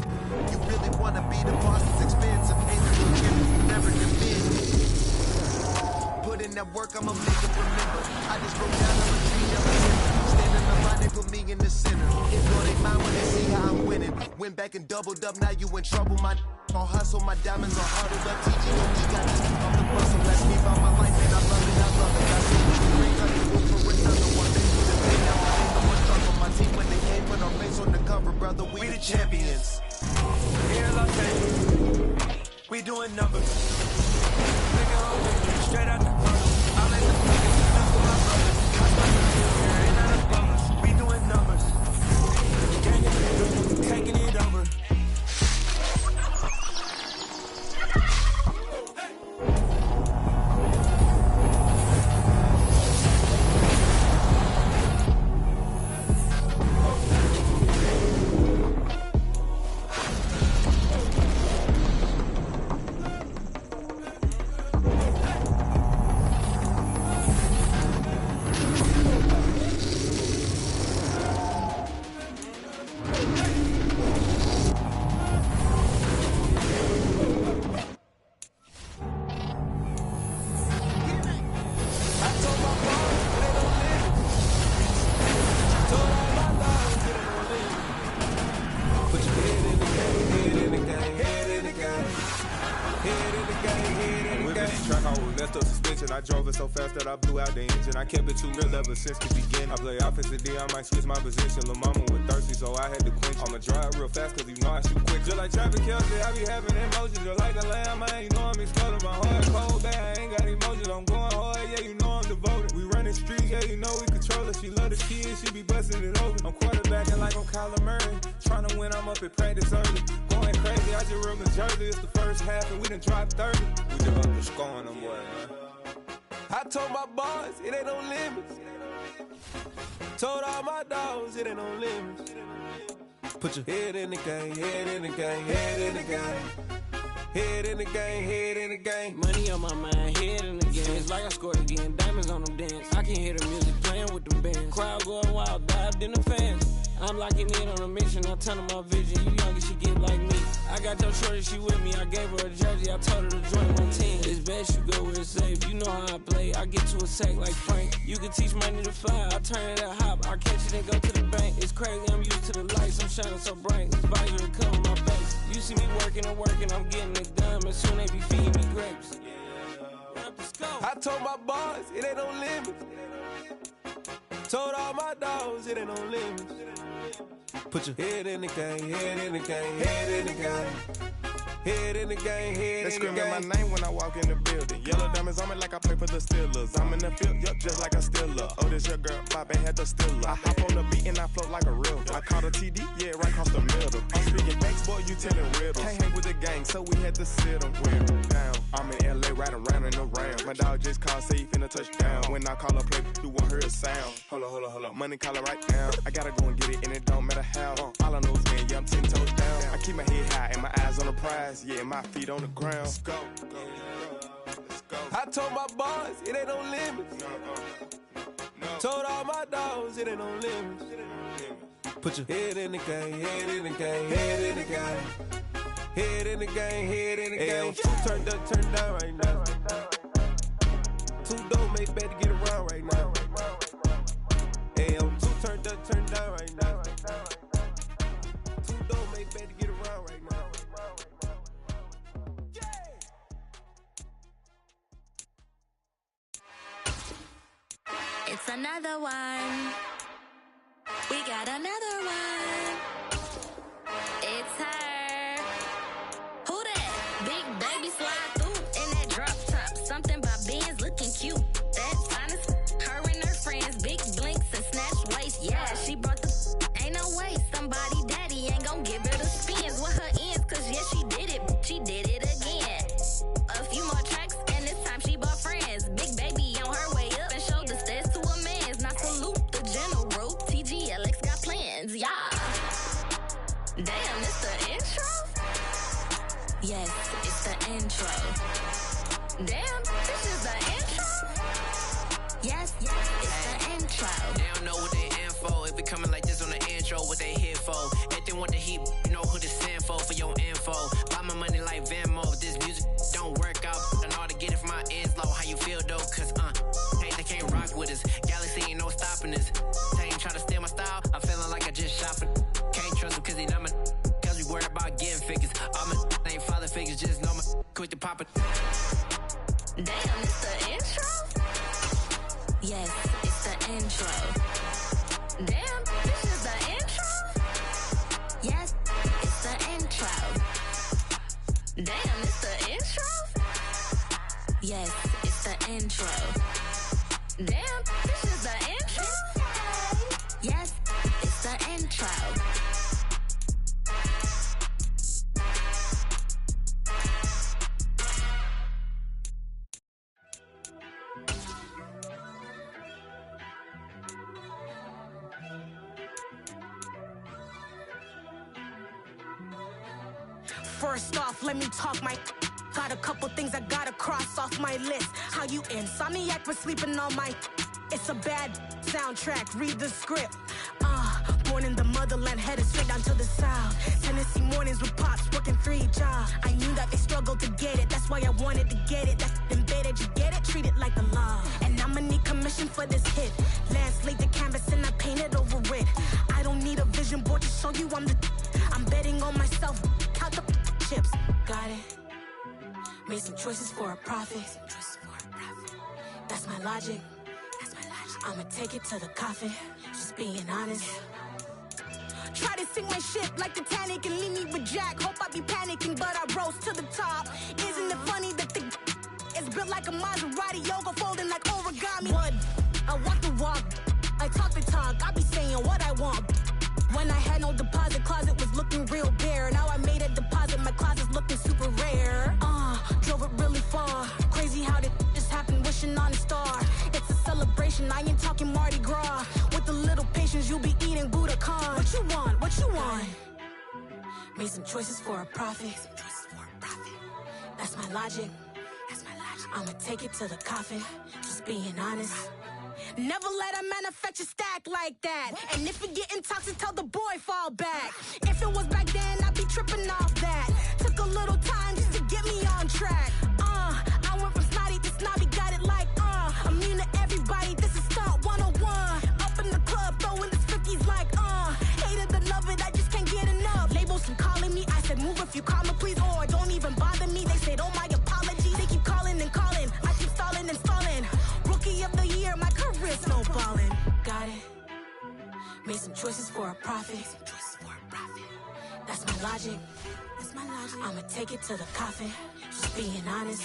You really wanna be the boss, it's expensive. Ain't the real champion, you never defend. Put in that work, I'ma make it remember. I just broke down on the tree, never simmer. Stand in the line, they put me in the center. It blow they mind when they see how I'm winning. Went back and doubled up, now you in trouble. My on hustle, my diamonds are harder. But TGOD got this off the bustle. Let's me about my life, man, I love it, I love it. I see you bring for another one. They do the thing, now I ain't the one talk on my team when they came put our face on the cover, brother. We the champions. Here in Los Angeles, we doing numbers. Nigga, I'm straight out the huddle. I'm in the fucking stuff with my brother. I spent here, ain't none of bummers. We doing numbers. Gang in the building, taking it over. track, I was messed up suspension. I drove it so fast that I blew out the engine. I kept it too real ever since the beginning. I play offensive D, I might switch my position. Lil' mama was thirsty, so I had to quench. I'ma drive real fast, cause you know I shoot quick. Just like traffic Kelsey, I be having emotions. Just like a landmine, you know I'm exploding. My heart cold, bad, I ain't got emotions. I'm going hard, yeah, you know I'm devoted. We running streets, yeah, you know we control it. She love the kids, she be busting it open. I'm quarterbacking like I'm Kyler Murray. Trying to win, I'm up at practice early. Going crazy, I just rub the jersey. It's the first half and we done dropped 30. We just up the scoring them, boy, man. I told my boys, it ain't no limits. Told all my dogs, it ain't no limits. Put your head in the game, head in the game, head in the game. Head in the game, head in the game. Money on my mind, head in the game. It's like I scored again, diamonds on them dance. I can hear the music playing with them bands. Crowd going wild, dived in the fans. I'm locking in on a mission, I tell her my vision. You younger, she get like me. I got your shorty, she with me. I gave her a jersey, I told her to join my team. It's best you go where it's safe. You know how I play, I get to a sack like Frank. You can teach money to fly, I turn it at hop. I catch it and go to the bank. It's crazy, I'm used to the lights, I'm shining so bright. This visor to cover my face. You see me working and working, I'm getting it done. And soon they be feeding me grapes. I told my boys, it ain't no limits. Told all my dogs, it ain't no limits. Put your head in the game, head in the game, head in the game. Head in the game, head in the game. They screaming my name when I walk in the building. Yellow diamonds on me like I play for the Steelers. I'm in the field, yup, just like a Steeler. Oh, this your girl, Bobby had the Steeler. I hop on the beat and I float like a real. I caught a TD, yeah, right across the middle. I'm speaking facts, boy, you telling riddles. Can't hang with the gang, so we had to sit them down. I'm in LA, riding round and around. My dog just called, say he finna touch down. When I call a play, you won't hear a sound. Hold up, money calling right now. I gotta go and get it, and it don't matter how. All I know is, man, yeah, I'm 10 toes down. I keep my head high and my eyes on the prize. Yeah, my feet on the ground. Let's go. Let's go. I told my boys, it ain't no limits. No. Told all my dogs, it ain't no limits. Put your head in the game, head in the game, head in the game. Head in the game, head in the game. Turned up, turned down right now. Too dope, make better get around right now. Hey, I'm too turned up, turned down right now. Too dope, make better get around right now. It's another one. We got another one. It's her. Who that? Big baby slide through in that drop top. Something by Benz looking cute. That's honest. Her and her friends, big blinks and snatch waist. Yeah, she brought the ain't no way. Somebody daddy ain't gon' give her the spins with her ends. Cause yeah, she did it. She did it again. A few more tracks and this time she bought friends. Big baby on her way up and showed the stairs to a man's. Now salute the general. TGLX got plans, yeah. Damn, it's the intro? Yes, it's the intro. Damn, this is the intro? Yes, it's the intro. They don't know what they in for. If it coming like this on the intro, what they here for? If they want the heat, you know who to send for your info. Buy my money like Venmo. If this music don't work out, I know how to get it from my ends low. How you feel though? Cause hey, they can't rock with us. Galaxy ain't no stopping us. They ain't try to steal my style. I'm feeling like I just shopping. Can't trust them cause they dumb. Cause we worried about getting figures. All my ain't father figures, just know my quick to pop it. Damn, it's the intro? Yes, it's the intro. Damn, this is the intro? Yes, it's the intro. Damn, it's the intro? Yes, it's the intro. Damn, this is the intro? Yes, it's the intro. First off, let me talk my. Got a couple things I gotta cross off my list. How you insomniac for sleeping on my. It's a bad soundtrack, read the script. Born in the motherland, headed straight down to the south. Tennessee mornings with pops, working 3 jobs. I knew that they struggled to get it, that's why I wanted to get it. That's embedded, you get it, treat it like a law. And I'ma need commission for this hit. Lance laid the canvas and I painted over it. I don't need a vision board to show you I'm betting on myself, count the chips. Got it. Made some choices for a profit. That's my logic. I'ma take it to the coffin, just being honest. Try to sink my ship like Titanic and leave me with Jack. Hope I be panicking, but I rose to the top. Isn't it funny that the is built like a Maserati, yoga folding like origami? What? I walk the walk, I talk the talk, I be saying what I want. When I had no deposit, closet was looking real bare. Now I made a deposit, my closet's looking super rare. Drove it really far. Crazy how did this happen, wishing on a star. It's a celebration, I ain't talking Mardi Gras. With a little patience, you'll be eating Budokan. What you want? What you want? Made some choices for a profit. That's my logic. I'ma take it to the coffin, just being honest. Never let a manufacture stack like that. And if you're getting toxic, tell the boy fall back. If it was back then, I'd be tripping off that. Took a little time just to get me on track. I went from snotty to snobby, got it like, immune to everybody, this is stunt 101. Up in the club, throwing this 50s like, hated to love it, I just can't get enough. Labels from calling me, I said move if you call me, please, or don't even bother me. They said, oh my apology, they keep calling and calling. I keep stalling and stalling. Rookie of the year, my career snowballing. Got it. Made some choices for a profit. That's my logic. I'ma take it to the coffin, just being honest.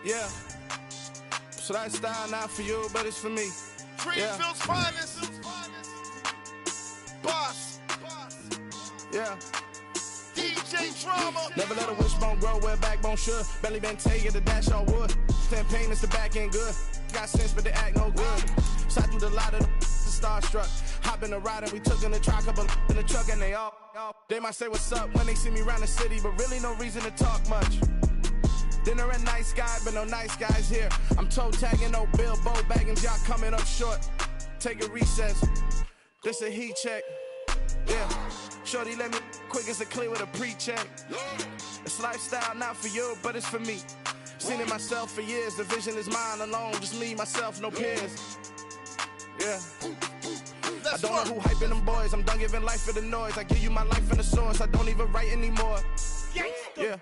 Yeah. So that style not for you, but it's for me. Greenfield's finest. Boss. Yeah. DJ Drama. Never let a wishbone grow where backbone should. Belly been taking the dash all wood. 10 payments, the back end good. Got sense, but they act no good. Shot through the lot of the starstruck. Hop in the ride and we took in the truck, couple in the truck, and they all. They might say what's up when they see me around the city, but really no reason to talk much. Dinner and nice guy, but no nice guys here. I'm toe tagging, no Bilbo baggins, y'all coming up short. Take a recess. This a heat check. Yeah. Shorty let me quick as a clear with a pre-check. It's lifestyle not for you, but it's for me. Seen it myself for years. The vision is mine alone. Just me, myself, no peers. Yeah. I don't know who hyping them boys. I'm done giving life for the noise. I give you my life in the source. I don't even write anymore. Yeah.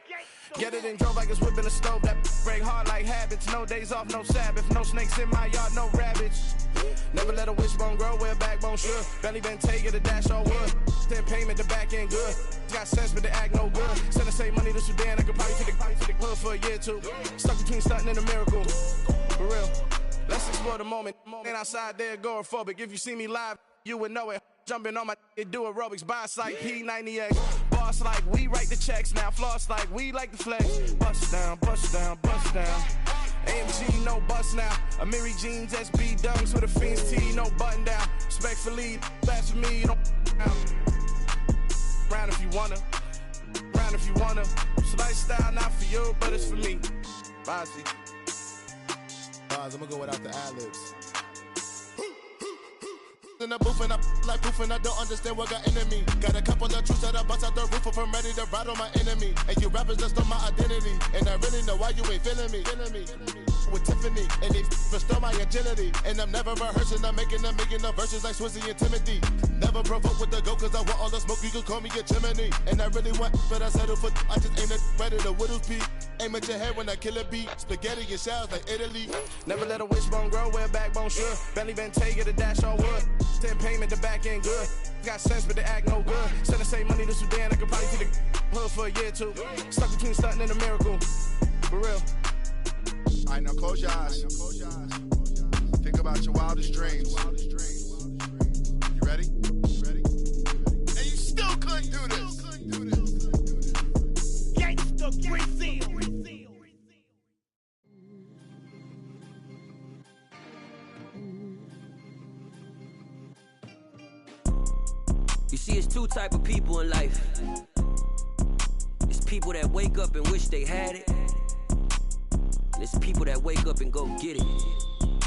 Get it and drove like it's whipping a stove. That break hard like habits. No days off, no Sabbath. No snakes in my yard, no rabbits. Never let a wishbone grow where backbone should. Belly been taking the dash all wood. 10 payment, the back end good. Got sense, but they act no good. Send the same money to Sudan. I could probably take the hood for a year or two. Stuck between stunting and a miracle. For real. Let's explore the moment. Ain't outside there agoraphobic. If you see me live, you would know it. Jumping on my do aerobics, boss like P90X. Boss like we write the checks now. Floss like we like the flex. Bust down, bust down, bust down. AMG, no bust now. Amiri jeans, SB dunks with a Fiends T, no button down. Respectfully, that's for me, you don't round if you wanna. Round if you wanna. It's lifestyle not for you, but it's for me. Bossy. Boz, I'm gonna go without the ad-libs. In the booth and I like proof and I don't understand what got into me. Got a couple of truths that I bust out the roof if I'm ready to ride on my enemy. And you rappers just on my identity. And I really know why you ain't feeling me. With Tiffany and they restore my agility. And I'm never rehearsing, I'm making the verses like Swizzy and Timothy. Never provoke with the go cause I want all the smoke, you can call me a chimney. And I really want, but I settle for I just aim it ready to Whittles Peak. Aim at your head when I kill a beat. Spaghetti and shells like Italy. Never let a wishbone grow where backbone should. Belly been taking the dash all wood. 10 payment, the back end good. Got sense, but they act no good. Send the same money to Sudan, I could probably take the hood for a year or two. Stuck between stunting and a miracle. For real. Alright, now close your eyes. Think about your wildest dreams. You ready? And you still couldn't do this. Gangsta Brazil. You see, it's two type of people in life. It's people that wake up and wish they had it. And it's people that wake up and go get it.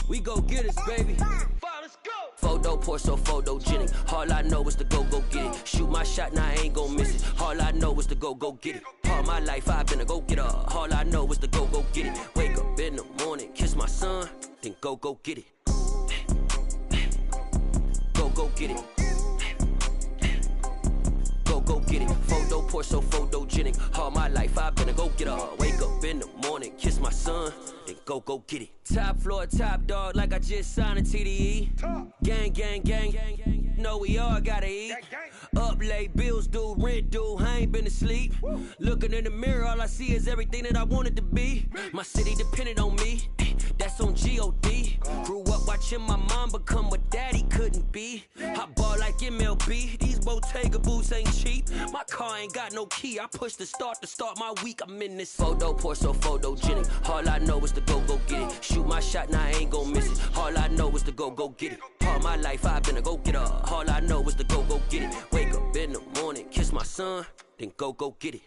We go get it, baby. Let's go. Photo poor, so photogenic. All I know is to go get it. Shoot my shot, now I ain't gon' miss it. All I know is to go get it. All my life I've been a go-getter. All I know is to go get it. Wake up in the morning, kiss my son, then go get it. Go get it. Go get it. Photo poor, so photogenic. All my life I've been a go-getter. Wake up in the morning, kiss my son, then go get it. Top floor, top dog, like I just signed a TDE. Gang. Know we all gotta eat. Up late, bills due, rent due, I ain't been asleep. Looking in the mirror, all I see is everything that I wanted to be. My city depended on me, that's on G.O.D. Grew up watching my mom become what daddy couldn't be. I ball like MLB, these Bottega boots ain't cheap. My car ain't got no key, I push the start to start my week. I'm in this photo poor, so photogenic. All I know is to go get it. Shoot my shot, now I ain't gon' miss it. All I know is to go get it. All my life I've been a go-getter. All I know is to go get it. Wake up in the morning, kiss my son, then go get it.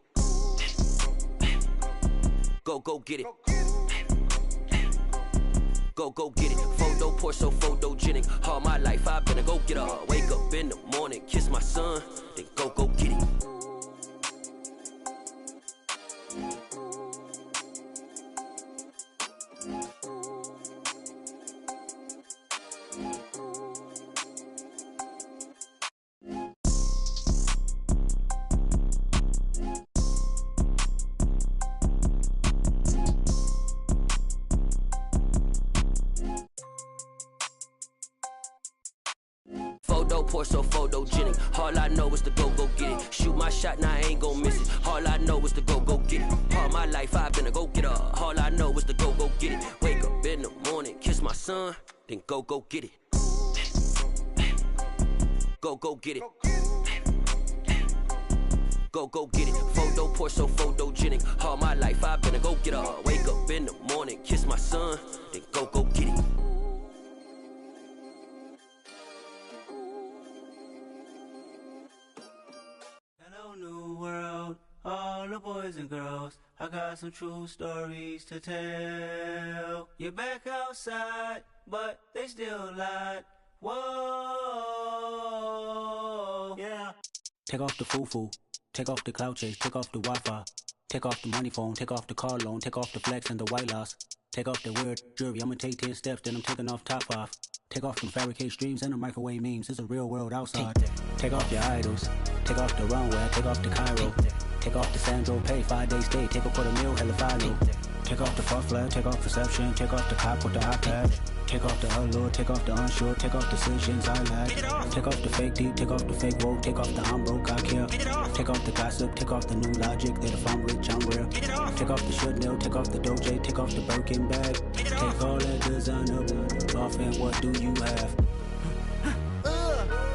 Go get it. Go get it. Photo poor, so photogenic. All my life I've been a go-getter. Wake up in the morning, kiss my son, then go get it. Photo poor, so photogenic. All I know is to go get it. Shoot my shot, now I ain't gon' miss it. All I know is to go get it. All my life I've been a go-getter. All I know is to go get it. Wake up in the morning, kiss my son, then go get it. Go get it. Go get it. Photo poor, so photogenic. All my life I've been a go-getter. Wake up in the morning, kiss my son, then go get it. New world, all the boys and girls, I got some true stories to tell. You're back outside, but they still lied. Whoa, yeah. Take off the foo-foo, take off the cloud chase, take off the Wi-Fi, take off the money phone, take off the car loan, take off the flex and the white loss, take off the weird jewelry, I'ma take 10 steps, then I'm taking off top off. Take off them fabricate streams and the microwave memes. It's a real world outside. Take off your idols. Take off the runway. Take off the Cairo. Take off the Sandro Pay. 5-day stay. Take a $250,000 hella final. Take off the fuck flag. Take off perception. Take off the cop with the iPad. Take off the allure. Take off the unsure. Take off decisions I lack. Take off the fake deep. Take off the fake woke. Take off the I'm broke. I care. Take off the gossip. Take off the new logic. That if I'm rich, I'm real. Take off the should know. Take off the Doja. Take off the Birkin bag. Take all that designer off and what do you have?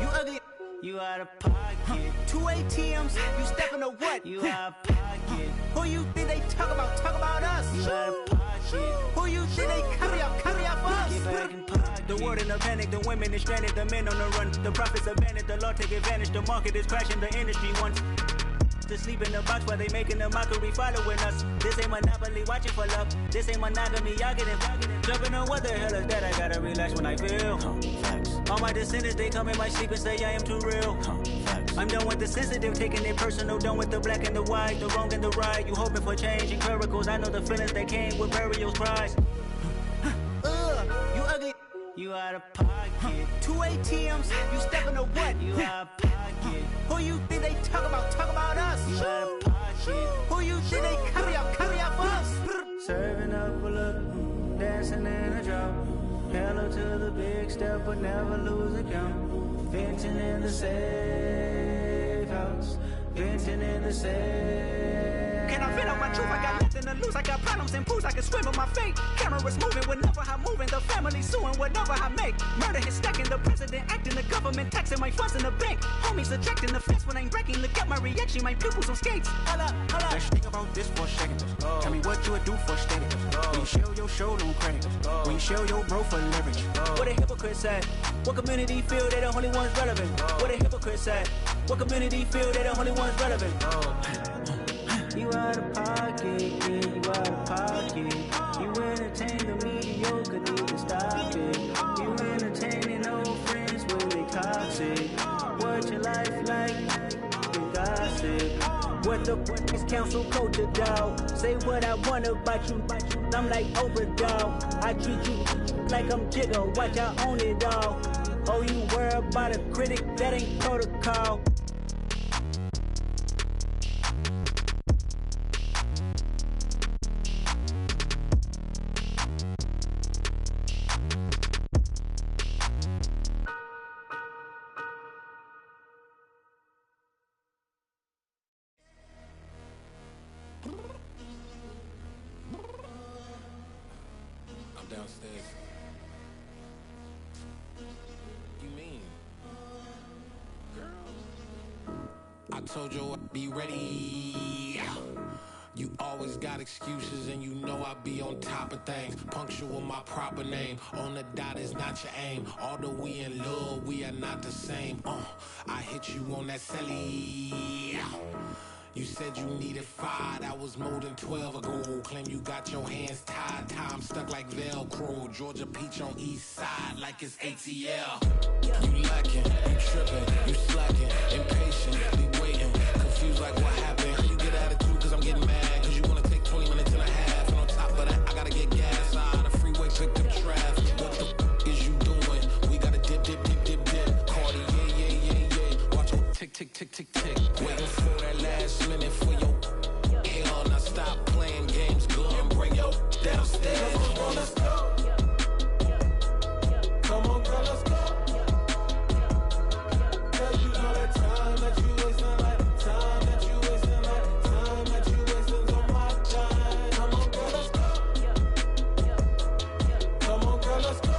You ugly. You out of pocket. 2 ATMs. You stepping to what? You out of pocket. Who you think they talk about? Talk about us. You out of pocket. Who you think they carry up for us? Get back in pocket. The world in a panic. The women is stranded. The men on the run. The profits abandoned. The law take advantage. The market is crashing. The industry wants to sleep in the box while they making a mockery following us. This ain't Monopoly, watching for love. This ain't monogamy, y'all getting jumping on what the hell is that? I gotta relax when I feel. All my descendants, they come in my sleep and say I am too real. I'm done with the sensitive, taking it personal. Done with the black and the white, the wrong and the right. You hoping for change and miracles. I know the feelings that came with burials, cries. You ugly. You out of pocket. 2 ATMs. You stepping to what? You out of pocket. Who you think they talk about? Talk about us. You out of pocket. Who you think they carry up for us? Serving up a look, dancing in a drop. Hello to the big step, but never lose a count. Venting in the safe house. Venting in the safe. Can I vent out my truth? I got nothing to lose. I got problems and booze. I can swim on my fate. Cameras moving whenever I'm moving. The family suing whatever I make. Murder is stacking. The president acting. The government taxing my funds in the bank. Homies ejecting the fence when I'm breaking. Look at my reaction. My pupils on skates. Hold up. Let's think about this for a second. Tell me what you would do for status. When you show your show, don't credit. When you show your bro for leverage. What a hypocrite said. What community feel they the only ones relevant? What a hypocrite said. What community feel they the only ones relevant? You out of pocket, yeah, you out of pocket. You entertain the mediocre, need to stop it. You entertaining old friends toxic. What your life like? You gossip. What the fuck is council culture, dog? Say what I want about you. I'm like overdog. I treat you like I'm Jigga. Watch I own it all. Oh, you worry about a critic? That ain't protocol. Downstairs. You mean? Girl. I told you I'd be ready. You always got excuses and you know I be on top of things. Punctual my proper name. On the dot is not your aim. Although we in love, we are not the same. I hit you on that celly. You said you needed 5, that was more than 12 ago. Claim you got your hands tied, time stuck like Velcro. Georgia Peach on east side like it's ATL. You lacking, you tripping, you slacking, impatient, be waiting, confused like what happened. You get attitude cause I'm getting mad, cause you wanna take 20 minutes and a half. And on top of that, I gotta get gas out of the freeway, pick up traffic. What the f is you doing? We gotta dip, dip, dip, dip, dip. Cardi, yeah. Watch your tick, tick, tick, tick, tick. Waiting for that last minute for your hell. Now stop playing games, go and bring your downstairs. Come on, let's go. Come on, girl, let's go. Girl, you know that time that you wasting, like time that you wasting, like time that you wasting on my time. Come on, girl, let's go. Come on, girl, let's go.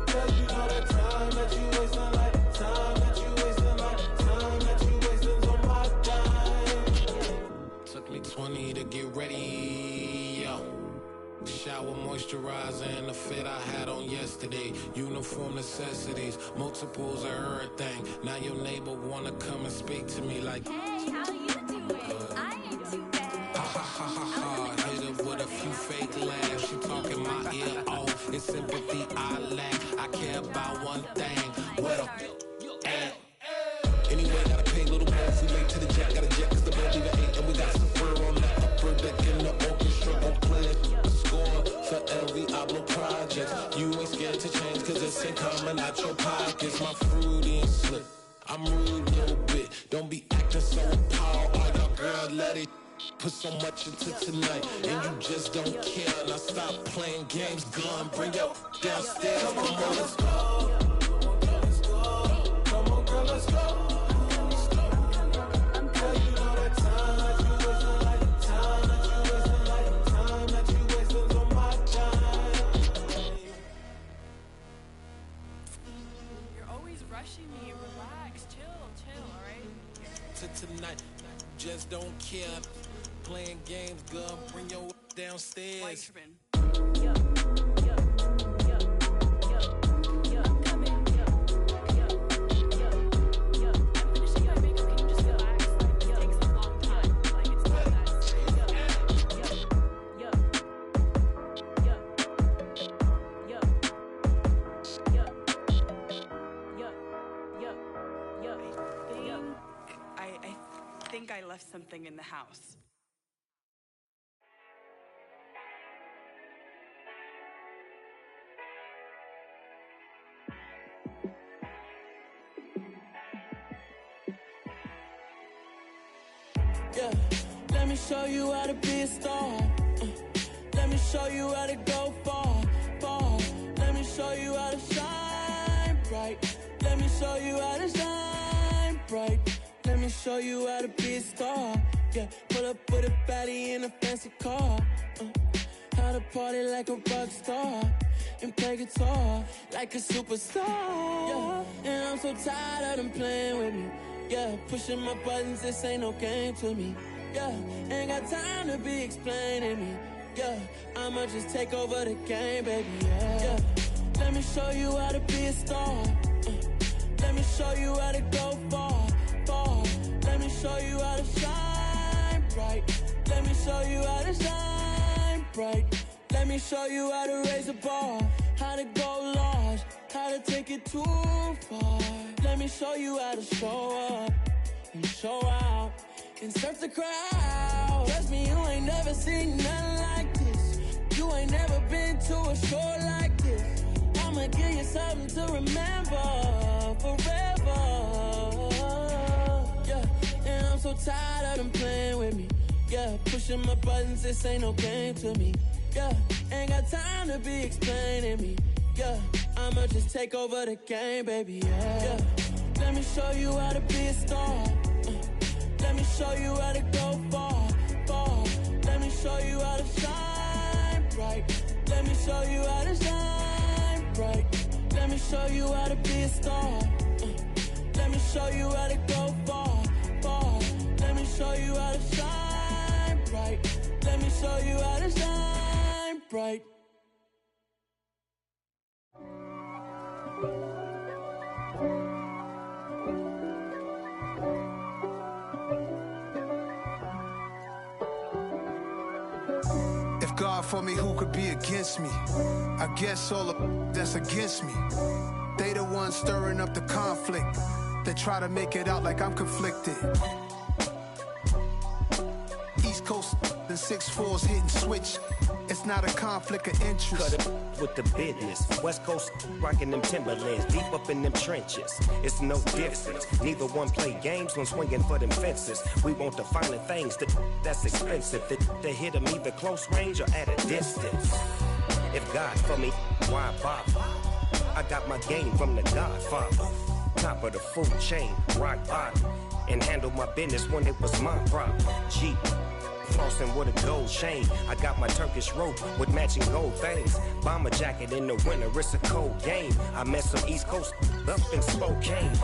Girl, you know that time that you wasting, like time that you wasting, like time that you wasting on my time. Took me 20 to get ready, yo. Shower moisturizer and the fit I had on yesterday. Uniform necessities, multiples of everything. Now your neighbor wanna come and speak to me like, Hey, how you doing? I ain't too bad. ha ha ha ha ha. Hit her with a few fake laughs. She talking my ear off. It's sympathy I lack. I care about one thing. What up? Anyway, gotta pay a little more if we late to the jet. Gotta jet cause the boat leave at 8. And we got some fur on the upper deck in the orchestra. Gon' play a score for every Ablo project. You ain't scared to change cause it's ain't coming out your pockets. My fruity and slip. I'm rude a little bit. Don't be acting so appalled. All y'all girl, let it put so much into tonight. And you just don't care. Now stop playing games. Gun, bring your downstairs. Come on, let's go. Come on, girl, let's go. Me, relax, chill, alright? Tonight, just don't care. Playing games, girl, bring your downstairs. White tripping. I left something in the house. Yeah, let me show you how to be a star. Let me show you how to go far, far. Let me show you how to shine bright. Let me show you how to shine bright. Let me show you how to be a star. Yeah, pull up with a baddie in a fancy car. How to party like a rock star and play guitar like a superstar. Yeah, and I'm so tired of them playing with me. Yeah, pushing my buttons, this ain't no game to me. Yeah, ain't got time to be explaining me. Yeah, I'ma just take over the game, baby. Yeah, let me show you how to be a star. Let me show you how to go far, far. Let me show you how to shine bright. Let me show you how to shine bright. Let me show you how to raise a bar, how to go large, how to take it too far. Let me show you how to show up and show out and search the crowd. Trust me, you ain't never seen nothing like this. You ain't never been to a show like this. I'ma give you something to remember forever. Yeah, and I'm so tired of them playing with me. Yeah, pushing my buttons, this ain't no game to me. Yeah, ain't got time to be explaining me. Yeah, I'ma just take over the game, baby. Yeah, let me show you how to be a star. Let me show you how to go far, far. Let me show you how to shine bright. Let me show you how to shine bright. Let me show you how to be a star. Let me show you how to go far, far. Let me show you how to shine bright. Let me show you how to shine bright. If God for me, who could be against me? I guess all of that's against me. They the ones stirring up the conflict. They try to make it out like I'm conflicted. East Coast and 6'4's hitting switch. It's not a conflict of interest. Cut it with the business. West Coast rocking them Timberlands, deep up in them trenches. It's no difference. Neither one play games when swinging for them fences. We want the finer things that's expensive. That hit them either close range or at a distance. If God for me, why bother? I got my game from the Godfather. Top of the food chain, rock bottom. And handle my business when it was my problem. Jeep. Flossing with a gold chain. I got my Turkish rope with matching gold things. Bomber jacket in the winter, it's a cold game. I met some East Coast up in Spokane.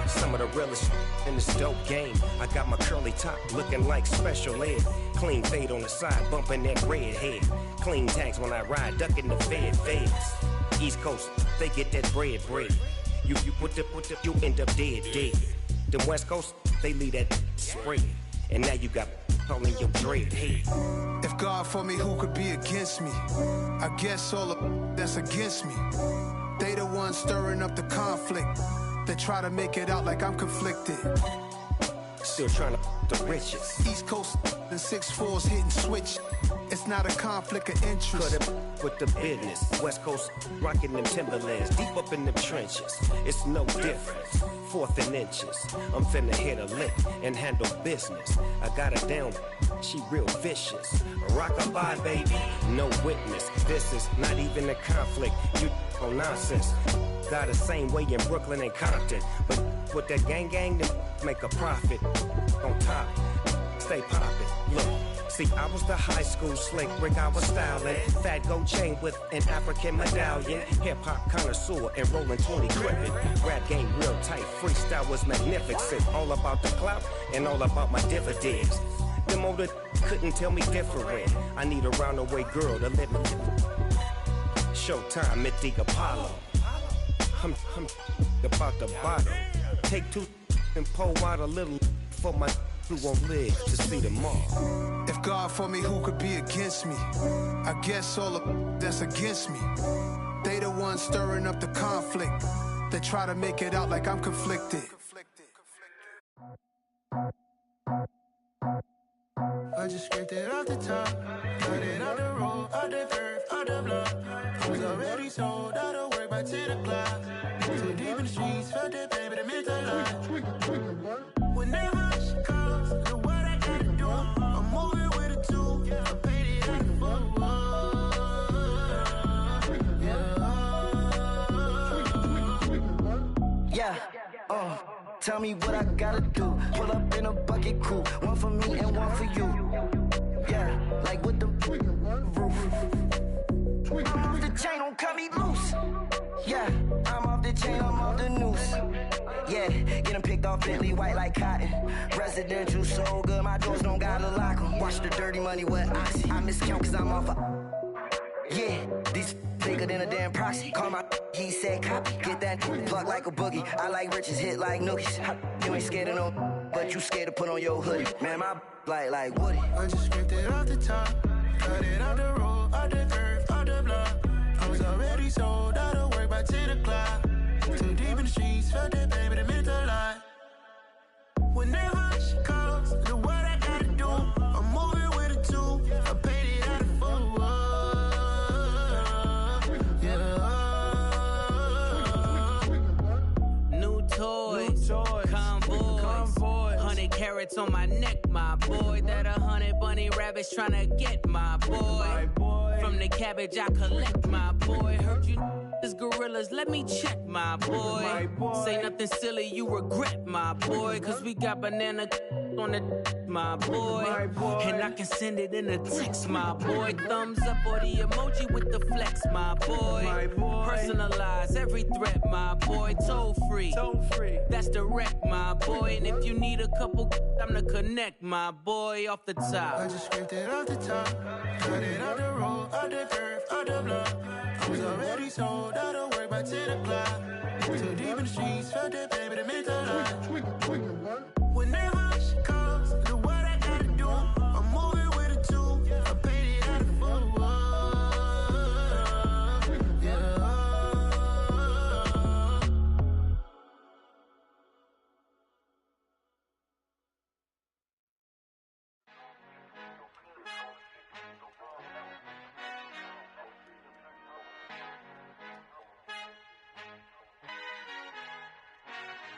Some of the realest in this dope game. I got my curly top looking like special ed. Clean fade on the side, bumping that red head. Clean tags when I ride, ducking the feds. East Coast, they get that bread. You you end up dead. Then West Coast, they leave that spread. And now you got calling your dread head. If God for me, who could be against me? I guess all of that's against me. They the ones stirring up the conflict. They try to make it out like I'm conflicted. Still trying to the riches. East Coast and 6'4's hitting switch. It's not a conflict of interest. Cut it with the business. West Coast rocking them Timberlands, deep up in them trenches. It's no difference. 4th and inches. I'm finna hit a lick and handle business. I got her down, she real vicious. Rock-a-bye, baby, no witness. This is not even a conflict. You on nonsense. Got the same way in Brooklyn and Compton. But with that gang, then make a profit. On top, stay poppin'. Look. See, I was the high school slick Rick, I was styling. Fat gold chain with an African medallion. Hip-hop connoisseur and rolling 20 crippin'. Rap game real tight, freestyle was magnificent. All about the clout and all about my dividends. Them older couldn't tell me different. I need a roundaway girl to let me Showtime at the Apollo. I'm about the bottom. Take 2 and pour out a little for my who won't live to see tomorrow. If God for me, who could be against me? I guess all of that's against me. They the ones stirring up the conflict. They try to make it out like I'm conflicted. I just scraped it off the top, cut it off the road, off the curve, off the block. I was already sold out of work by 10 o'clock. Too deep in the streets, felt that pain, but it meant a lot. Whenever she calls, look what I gotta do. I'm moving with a tool, I'm painted like a fool. Yeah, tell me what I gotta do. Pull up in a bucket crew, one for me and one for you. Yeah, like with the roof. I'm off the chain, don't cut me loose. Yeah, I'm off the chain, I'm off the noose. Yeah, get them picked off Bentley, white like cotton. Residential so good, my doors don't gotta lock them. Watch the dirty money with oxy. I miscount cause I'm off a... Yeah, these bigger than a damn proxy. Call my he said copy. Get that plug like a boogie. I like riches, hit like nookies. You ain't scared of no, but you scared to put on your hoodie. Man, my like Woody. I just scraped it off the top, cut it off the road, off the curve, off the block. I was already sold out of work by 10 o'clock. carats on my neck, my boy. That 100 bunny rabbits tryna get, my boy. From the cabbage I collect, my boy. Heard you is gorillas, let me check, my boy. Say nothing silly, you regret, my boy. Cause we got banana on the my boy. And I can send it in a text, my boy. Thumbs up or the emoji with the flex, my boy. Personalize every threat, my boy. Toll free. That's direct, my boy. And if you need a couple, I'm the connect, my boy, off the top. I just scraped it off the top, cut it off the road, off the curve, off the block. I was already sold, I don't work by 10 o'clock. Too deep in the streets, felt that baby, the mental lie. Whenever she calls, do what I gotta do. I'm moving with a two, I paid it out of full. Yeah.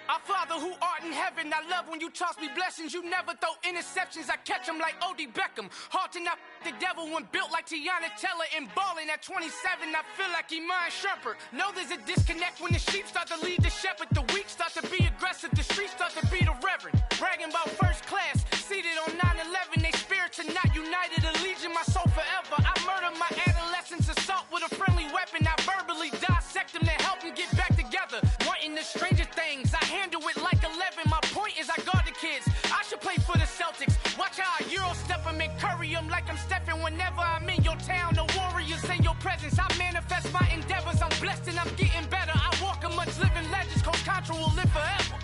Our Father who art in heaven, I love when you toss me blessings. You never throw interceptions, I catch them like O.D. Beckham. Hard to knock the devil when built like Tiana Teller. And balling at 27, I feel like Iman Shumpert. Know there's a disconnect when the sheep start to lead the shepherd. The weak start to be aggressive, the streets start to be the reverend. Bragging about first class, seated on 9/11. They spirits are not united, a legion, my soul forever. I murdered my adolescence, assault with a friendly weapon. I verbally dissect them to help them get back together. Wanting the stranger things, I handle it like 11. My point is I guard the kids. I should play for the Celtics. Watch how I Euro step them and curry them like I'm stepping. Whenever I'm in your town, the warriors in your presence. I manifest my endeavors. I'm blessed and I'm getting better. I walk amongst living legends. Coach Contra will live forever.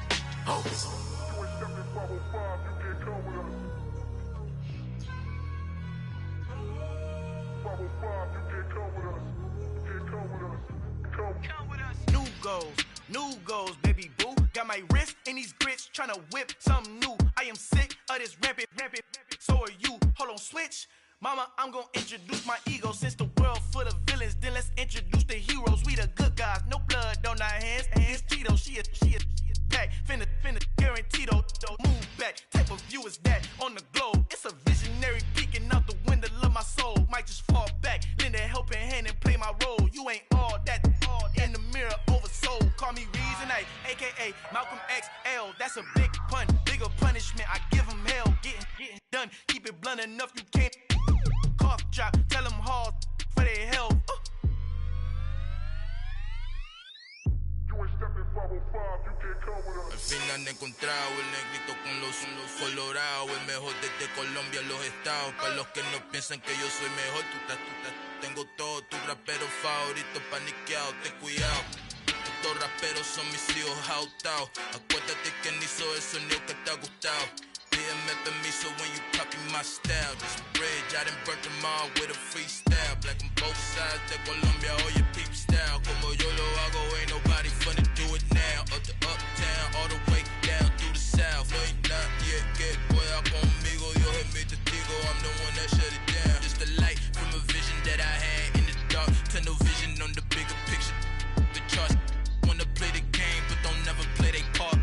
New goals, baby boo. Got my wrist in these grits, tryna whip something new. I am sick of this rampant. So are you. Hold on, switch. Mama, I'm gonna introduce my ego. Since the world full of villains, then let's introduce the heroes. We the good guys, no blood on our hands. It's Tito, she is back. Finna, guaranteed, move back. Type of view is that on the globe. It's a visionary peeking out the window of my soul. Might just fall back, lend a helping hand and play my role. You ain't all that in the mirror oversold. Call me Reason A, aka Malcolm XL. That's a big pun, bigger punishment. I give him hell, getting done. Keep it blunt enough, you can't cough drop. Tell them hard for their health. Al fin han encontrado el negrito con los colorados, el mejor desde Colombia, los estados. Para los que no piensan que yo soy mejor, tengo todo tu rapero favorito paniqueado, ten cuidado. Estos raperos son mis hijos jautados. Acuérdate que ni hizo el sonido que te ha gustado. Pídeme permiso when you copy my style. This bridge, I done burnt them all with a freestyle. Black on both sides de Colombia, oye peep style. Como yo lo hago, ain't nobody finna do it now. Up to uptown, all the way down through the south. No hay nadie que pueda conmigo, Dios es mi testigo. I'm the one that shut it down. Just the light from a vision that I had in the dark. Tunnel vision on the bigger picture. The charts wanna play the game, but don't never play their part.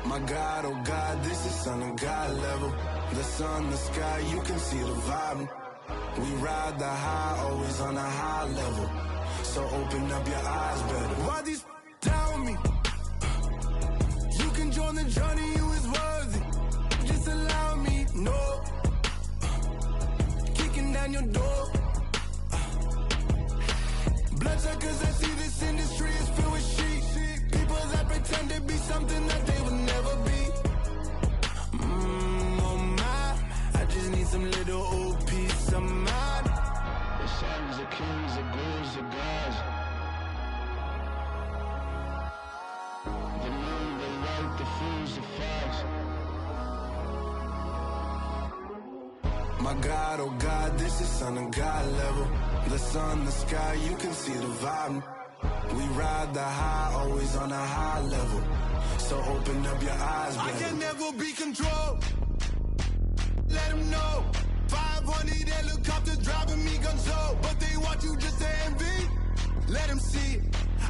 My God, oh God, this is son of God level. The sun, the sky, you can see the vibe. We ride the high, always on a high level. So open up your eyes better. Why these tell me? You can join the journey, you is worthy. Just allow me, no. Kicking down your door. Bloodsuckers, I see this industry is filled with sheep. People that pretend to be something that they will never be. Oh my, I just need some little old peace of mind. The sons of kings, the ghouls, the gods. The moon, the light, the fools, the fire. My God, oh God, this is son of God level. The sun, the sky, you can see the vibe. We ride the high, always on a high level. So open up your eyes, baby. I can never be controlled. Let them know. 500 helicopters driving me gonzo. But they want you just to envy. Let them see it.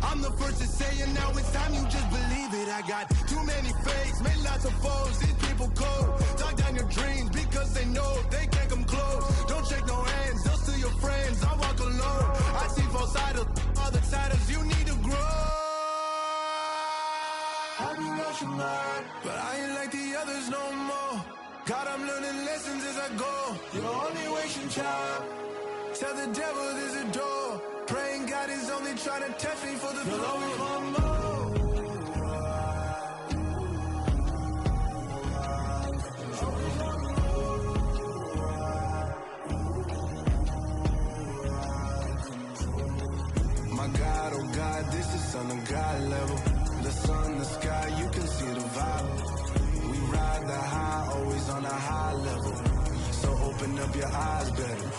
I'm the first to say it, now it's time you just believe it. I got too many fakes, made lots of foes. These people cold. Talk down your dreams because they know they can't come close. Don't shake no hands, they'll steal your friends. I walk alone. I see false idols, other titles. You need to grow. I be rushing mine, but I ain't like the others no more. God, I'm learning lessons as I go. You're only wasting time. Tell the devil there's a door. Praying God is only trying to test me for the throne. You'll always want more. My God, oh God, this is son of God level. The sun, the sky, you can see the vibe. We ride the high, always on a high level. So open up your eyes, better.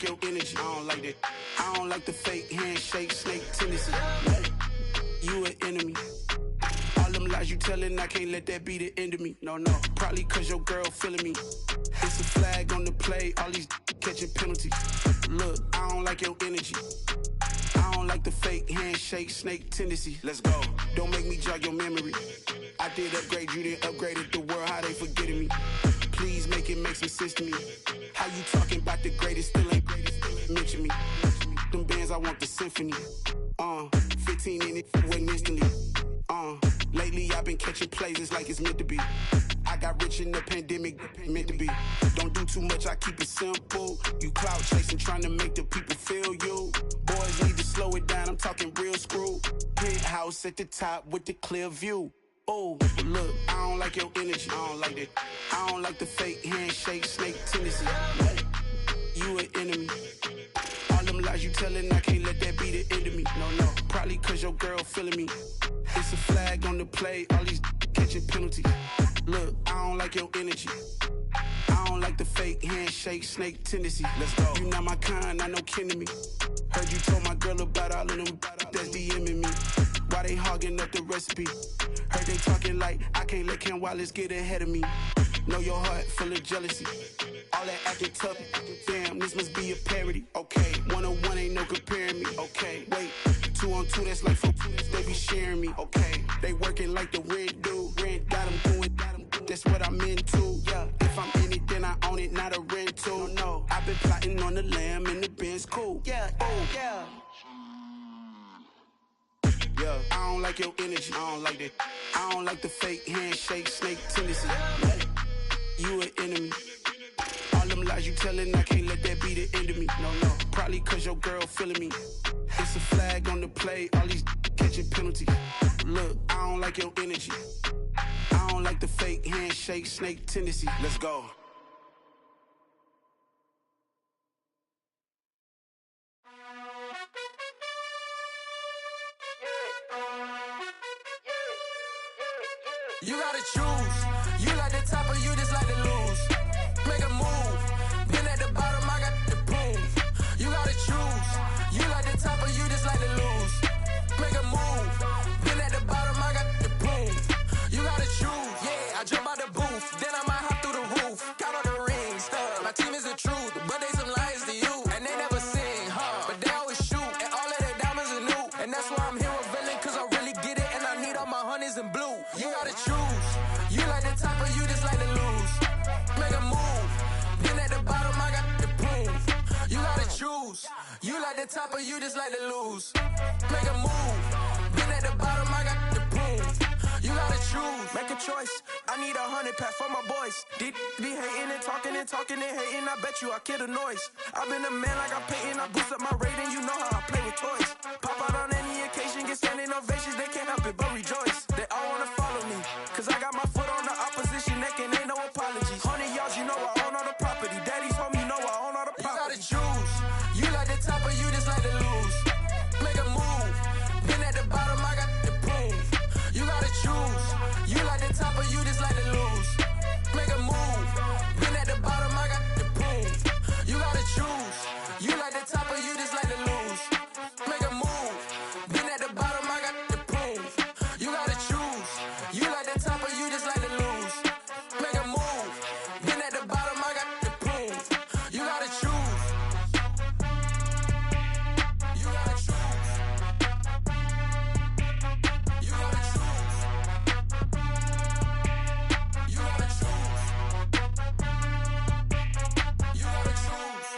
Your energy, I don't like that. I don't like the fake handshake, snake tendency. You an enemy. All them lies you telling, I can't let that be the end of me. No, probably cause your girl feeling me. It's a flag on the play, all these catching penalties. Look, I don't like your energy. I don't like the fake handshake, snake tendency. Let's go. Don't make me jog your memory. I did upgrade, you didn't upgrade it. The world, how they forgetting me. Please make it make some sense to me. How you talking about the greatest, still ain't greatest, mention me. Them bands, I want the symphony. 15 in it, went instantly. Lately I've been catching plays, it's like it's meant to be. I got rich in the pandemic, meant to be. Don't do too much, I keep it simple. You clout chasing, trying to make the people feel you. Boys need to slow it down, I'm talking real screw. Penthouse at the top with the clear view. Oh, look, I don't like your energy. I don't like that. I don't like the fake handshake, snake tendency. You an enemy. All them lies you telling, I can't let that be the end of me. No, probably cause your girl feeling me. It's a flag on the play, all these catching penalties. Look, I don't like your energy. I don't like the fake handshake, snake tendency. Let's go. You not my kind, I know kin to me. Heard you told my girl about all of them that's DMing me. Why they hogging up the recipe? Heard they talking like I can't let Ken Wallace get ahead of me. Know your heart full of jealousy. All that acting tough, damn, this must be a parody. Okay, 1-on-1 ain't no comparing me. Okay, wait, 2-on-2, that's like 4, they be sharing me. Okay, they working like the rent do. Rent got them doing, that's what I'm into. Yeah, if I'm in it, then I own it, not a rental. No, I've been plotting on the lamb and the Benz cool. Yeah, yeah. Yeah, I don't like your energy. I don't like that. I don't like the fake handshake, snake tendency. You an enemy. All them lies you telling, I can't let that be the end of me. No, probably cause your girl feeling me. It's a flag on the play, all these catching penalties. Look, I don't like your energy. I don't like the fake handshake, snake tendency. Let's go. You gotta choose. You like the top or you just like to lose. Make a move. Been at the bottom, I got the proof. You gotta choose. You like the top or you just like to lose. Make a move. Been at the bottom, I got the proof. You gotta choose. Yeah, I jump out the booth. Then I might hop through the roof. Count on the rings. My team is the truth, but they some liars to you. And they never sing, but they always shoot. And all of their diamonds are new. And that's why I'm here revealing, cause I really get it. And I need all my honeys in blue. You gotta choose. You like the top or you just like to lose. Make a move. Been at the bottom, I got the proof. You gotta choose. You like the top or you just like to lose. Make a move. Been at the bottom, I got the proof. You gotta choose. Make a choice. I need 100 pack for my boys. Deep be hating and talking and hating. I bet you I kill the noise. I've been a man like I'm Peyton. I boost up my rating. You know how I play with toys. Pop out on any occasion, get standing ovations. They can't help it but rejoice. They all wanna follow me, cause I got my foot on the opposition neck and ain't no apologies. 100 yards, you know I own all the property. Daddy's home, you know I own all the property. You gotta choose. You like the top or you just like to lose. Make a move. Been at the bottom, I got the proof. You gotta choose. You like the top or you just like to lose. Make a move. Been at the bottom, I got the proof. You gotta choose. You like the top or you just like to lose. Make a move. Been at the bottom, I got the proof. You gotta choose. You like the top or you just like to lose. Make a move. Been at the bottom, I got the proof. You gotta choose. You gotta choose. You gotta choose. You gotta choose. You gotta choose.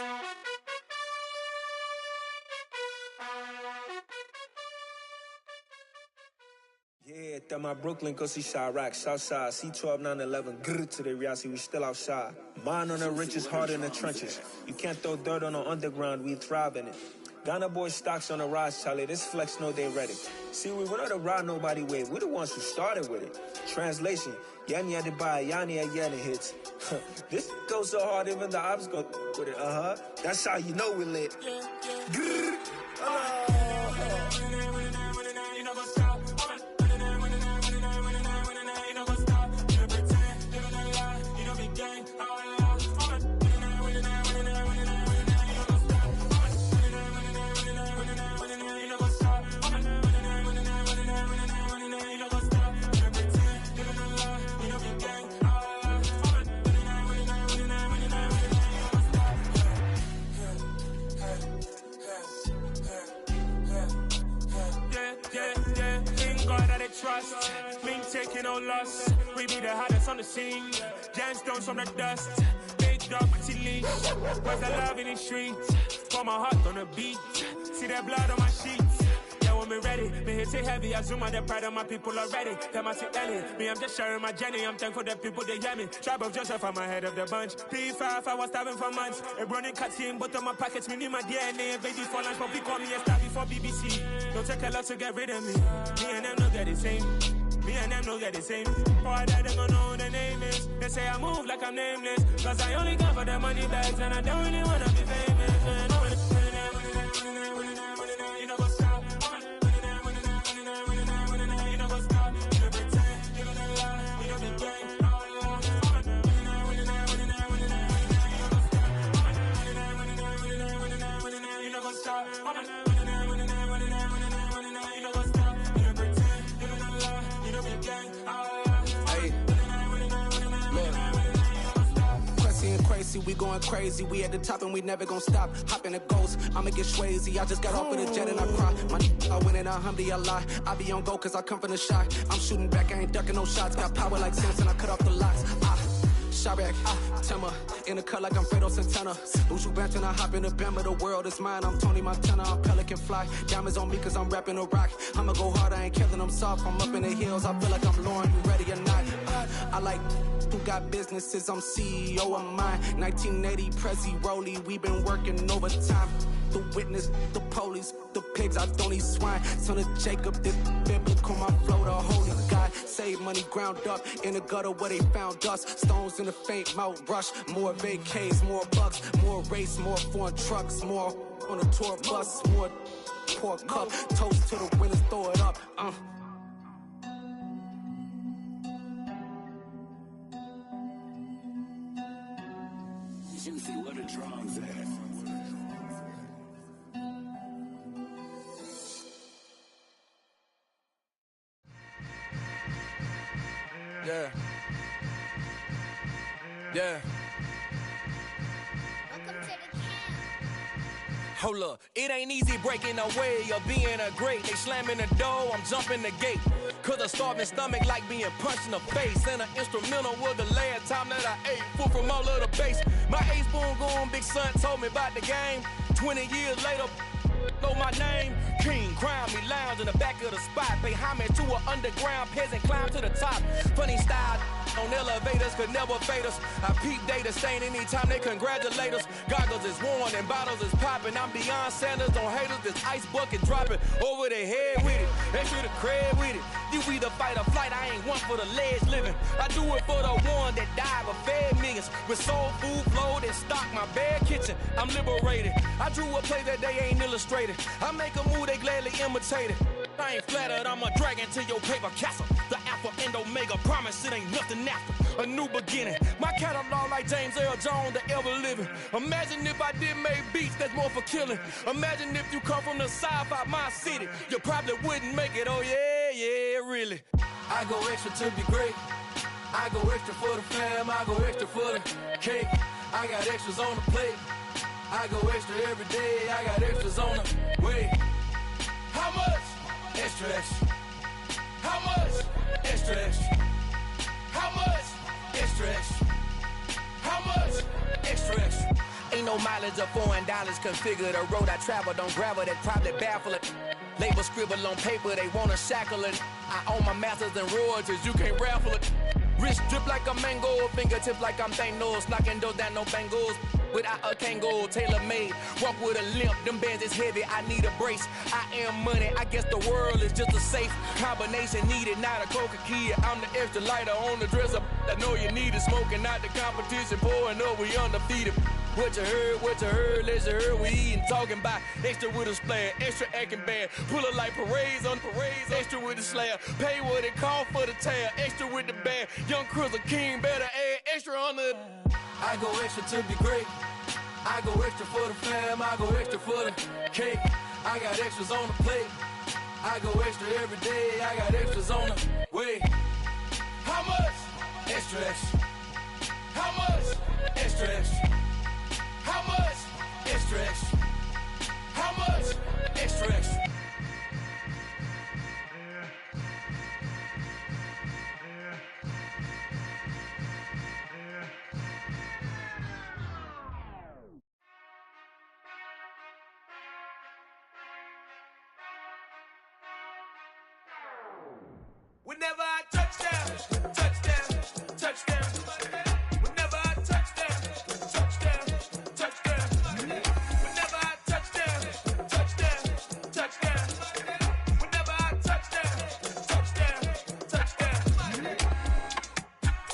Yeah, that my Brooklyn, go see Chirac, Southside, C12, 911, grrr to the reality, we still outside. Mine on the riches, hard in the trenches. You can't throw dirt on the underground, we thrive in it. Ghana boys stocks on the rise, Charlie, this flex know they ready. See, we not a ride nobody wave, we the ones who started with it. Translation, Yanni had to buy, Yanni had Yanni hits. This goes so hard, even the ops go with it, That's how you know we lit. Grrr, trust, me taking no loss. We be the hottest on the scene. Gemstones from the dust. Big dog, pretty leash. Where's the love in the streets? Pour my heart on the beat. See that blood on my sheets. Yeah, when me ready, me hit it heavy. I zoom out the pride of my people already. Them I see Ellie. Me, I'm just sharing my journey. I'm thankful that people they hear me. Tribe of Joseph, I'm ahead of the bunch. P5, I was starving for months. A running cutscene, but on my pockets, me need my DNA. Baby for lunch, but we call me a star before BBC. Don't take a lot to get rid of me. Me and them don't get the same. Me and them don't get the same. Boy, that they gonna know who the name is. They say I move like I'm nameless. Cause I only come for the money bags and I don't really wanna be famous. You know what's up? You know what's up? You don't pretend, you don't lie, you don't be gang. You know what's up? Crazy, we going crazy. We at the top and we never gonna stop. Hop in a ghost, I'ma get swayzy. I just got off with a jet and I cry. I win it, I lie. I be on go cause I come from the shot. I'm shooting back, I ain't ducking no shots. Got power like Samson, I cut off the locks. Chirac, Timmer, in the cut like I'm Fredo Santana. Lose you bent and I hop in the Bama, the world is mine. I'm Tony Montana, I'm Pelican Fly. Diamonds on me cause I'm rapping a rock. I'ma go hard, I ain't killing them soft. I'm up in the hills, I feel like I'm Lauren, you ready or not? I like who got businesses, I'm CEO of mine. 1980, Prezi Rolly, we been working overtime. The witness, the police, the pigs, I don't eat swine. Son of Jacob, this biblical, my flow, the holy God. Save money ground up in the gutter where they found us. Stones in the faint mouth rush. More vacays, more bucks, more race, more foreign trucks, more on a tour bus, more pour cup. Toast to the winners, throw it up. Juicy, what a drums at. Yeah. Yeah. Hold up, it ain't easy breaking away or being a great. They slamming the door, I'm jumping the gate. Cause a starving stomach like being punched in the face. And an instrumental was the last time that I ate. Full from all of the bass. My ace boom going, big son told me about the game. 20 years later, know my name. King, crown me, lounge in the back of the spot. Pay homage to an underground peasant, climb to the top. Funny style, on elevators could never fade us. I peep data stain anytime they congratulate us. Goggles is worn and bottles is popping. I'm Deion Sanders on haters. This ice bucket dropping over their head with it. Extra the cred with it. You either fight or flight. I ain't one for the ledge living. I do it for the one that died but fed millions. With soul food flowed and stock my bad kitchen. I'm liberated. I drew a play that they ain't illustrated. I make a move they gladly imitated. I ain't flattered, I'm a dragon to your paper castle. The Alpha and Omega, promise it ain't nothing after. A new beginning. My catalog like James Earl Jones, the ever living. Imagine if I did make beats that's more for killing. Imagine if you come from the south out my city. You probably wouldn't make it, oh yeah, really. I go extra to be great. I go extra for the fam, I go extra for the cake. I got extras on the plate. I go extra every day, I got extras on the way. How much? Extra, extra. How much? Extra, extra. How much? Extra, extra. How much? Extra, extra. Ain't no mileage of $4 configure the road I travel. Don't gravel that probably baffle it. Label scribble on paper, they wanna shackle it. I own my masters and royalties, you can't raffle it. Wrist drip like a mango, fingertip like I'm Thanos. Knocking doors down, no bangles. Without a Kango, tailor-made. Walk with a limp, them bands is heavy, I need a brace. I am money, I guess the world is just a safe combination needed, not a coca key. I'm the extra lighter on the dresser. I know you need it, smoking out the competition, pouring up, we undefeated. What you heard, let's heard, we eatin', talking about extra with a splash, extra acting bad, pull it like parades on parades, extra with the slab, pay what it cost for the tab, extra with the band, young Chris a king, better add extra on the. I go extra to be great, I go extra for the fam, I go extra for the cake, I got extras on the plate, I go extra every day, I got extras on the way. How much? Extra, extra. How much? Extra, extra. How much? Extra, extra. How much? Extra, extra. Whenever I touch down, touchdown, touchdown. Whenever I touch down, touchdown, touchdown. Whenever I touch down, touchdown, touchdown. Whenever I touch down, touchdown.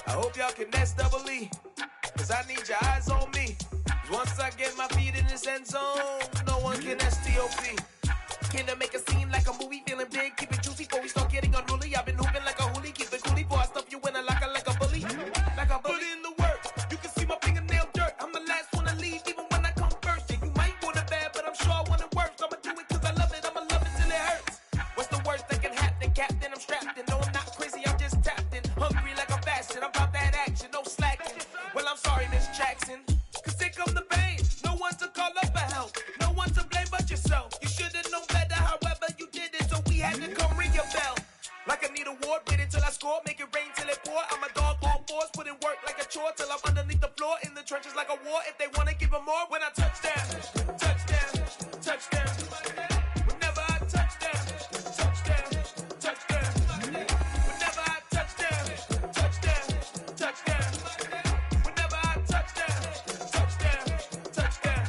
I hope y'all can nest double E, cause I need your eyes on me. Cause once I get my feet in this end zone, no one can STOP. Can I make a scene like a movie, feeling big, keep it juicy before we start getting unruly. I've been hooping like a hoolie, keep it coolie before I stuff you in a locker like a bully. Like a bully in the work, you can see my fingernail dirt. I'm the last one to leave, even when I come first. Yeah, you might want it bad, but I'm sure I want it worse. I'ma do it cause I love it, I'ma love it till it hurts. What's the worst that can happen, Captain? I'm strapped in, no I'm not crazy, I'm just tapped in. Hungry like I'm fasting, I'm about that action, no slacking. Well, I'm sorry, Miss Jackson, cause here come the pain. No one to call up for help, no one to blame but yourself. You should've known better, however you did it, so we had to come ring your bell. Like I need a ward, wait until I score, make it rain till it pour. I'm a dog on force, put in work like a chore till I'm underneath the floor, in the trenches like a war. If they wanna give them more, when I touch down, touchdown, touchdown. Whenever I touch down, touchdown, touchdown. Whenever I touch down, touchdown, touchdown. Whenever I touch down, touchdown, touchdown.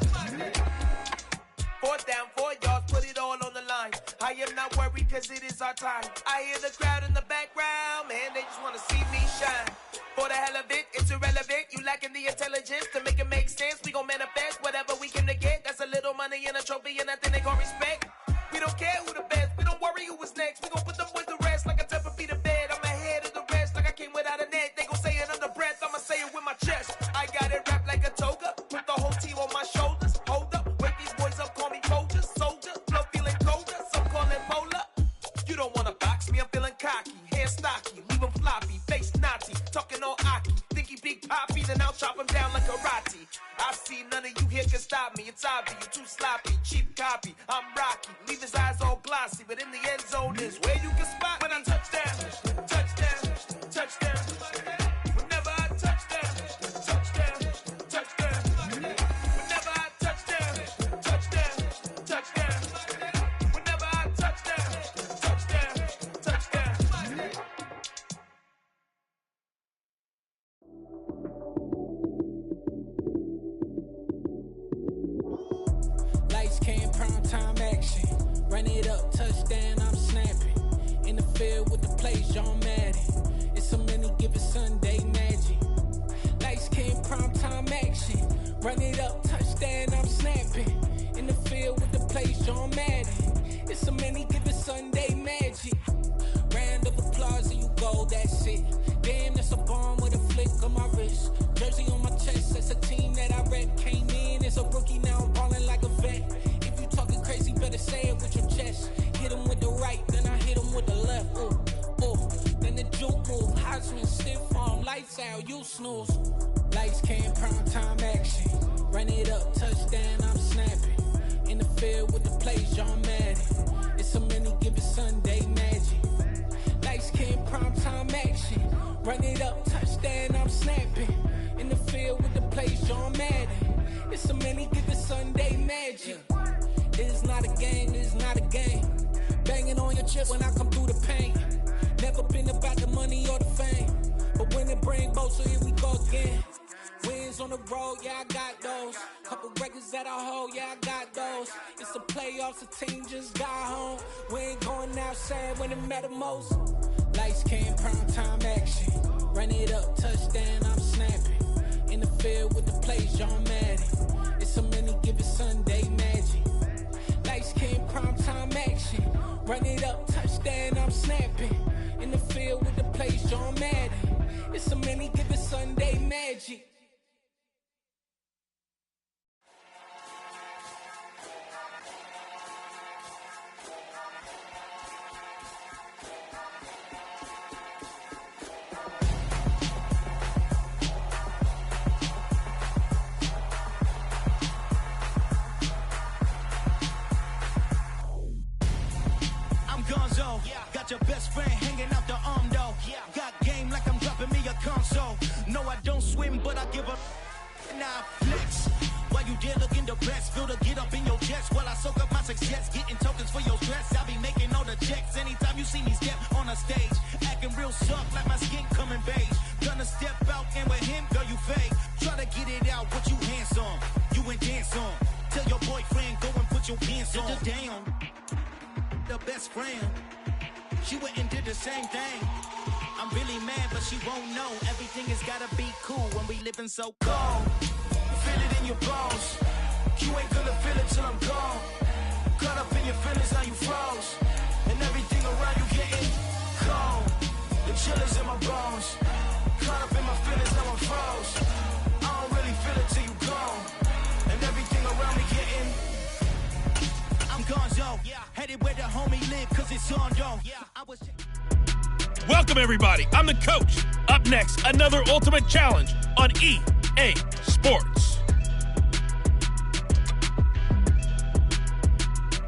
Fourth down, 4 yards, put it all on the line. I am not worried cause it is our time. I hear the crowd in the background, man, they just wanna see me shine. For the hell of it, it's irrelevant. You lacking the intelligence to make it make sense. We gon' manifest whatever we came to get. That's a little money and a trophy and nothing they gon' respect. We don't care who the best, we don't worry who was next. We gon' put them boys to rest like a temper feet of bed. I'm ahead of the rest like I came without a net. They gon' say it under breath, I'ma say it with my chest. I got it wrapped like a toga, put the whole team on my shoulders. Hold up, wake these boys up, call me soldier, soldier. Flow feeling colder, some call it polar. You don't wanna box me, I'm feeling cocky. Hair stocky, leave him floppy, face naughty. Talking all aki, think he big poppy, then I'll chop him down like karate. I see none of you here can stop me. It's obvious, you too sloppy, cheap copy. I'm Rocky, leave his eyes all glossy, but in the end zone is where you can spot when I touch down, touchdown, touchdown. Whenever I touch down, touchdown, touchdown. Whenever I touch down, touchdown, touchdown. Whenever I touch down, touchdown, touchdown. field with the plays, John Madden. It's a many given Sunday magic. Light skin, prime time action. Run it up, touchdown, I'm snapping. In the field with the plays, John Madden. It's a many given Sunday magic. Round of applause and you go, that's it. Damn, that's a bomb with a flick on my wrist. Jersey on my chest, that's a team that I rep. Came in as a rookie, now I'm ballin' like a vet. If you talking crazy, better say it with your chest. Hit him with the right, then I hit him with the left. Ooh, ooh. Then the juke move, Heisman, stiff arm, lights out, you snooze. Lights came, prime time action. Run it up, touchdown, I'm snapping. In the field with the plays, John Madden. It's a many given Sunday magic. Lights came, prime time action. Run it up, touchdown, I'm snapping. In the field with the plays, John Madden. It's a many given Sunday magic. It is not a game, it is not a game. Banging on your chip when I come through the paint. Never been about the money or the fame. But when it bring both, so here we go again. Wins on the road, yeah, I got those. Couple records that I hold, yeah, I got those. It's the playoffs, the team just got home. We ain't going outside when it matter most. Lights came, prime time action. Run it up, touchdown, I'm snapping. In the field with the plays, John Madden. It's a many given Sunday magic. Lights came, prime time action. Run it up, touchdown, I'm snapping. In the field with the plays, John Madden. It's a many given Sunday magic. Got your best friend hanging out the arm though. Got game like I'm dropping me a console. No, I don't swim, but I give a now flex. While you there looking the best, feel the get up in your chest while I soak up my success, getting tokens for your stress. I'll be making all the checks anytime you see me step on a stage, acting real soft like my skin coming beige. Gonna step out and with him, girl, you fake. Try to get it out, what you hands on, you ain't dance on. Tell your boyfriend go and put your pants on. Down, the best friend. She went and did the same thing. I'm really mad, but she won't know. Everything has gotta be cool when we living so cold. Feel it in your bones. You ain't gonna feel it till I'm gone. Caught up in your feelings, now you froze. And everything around you getting cold. The chill is in my bones. Caught up in my feelings, now I'm froze. I don't really feel it till you gone. And everything around me getting I'm gonzo. Headed where the homie live, cause it's on though. Welcome, everybody. I'm the coach. Up next, another ultimate challenge on EA Sports.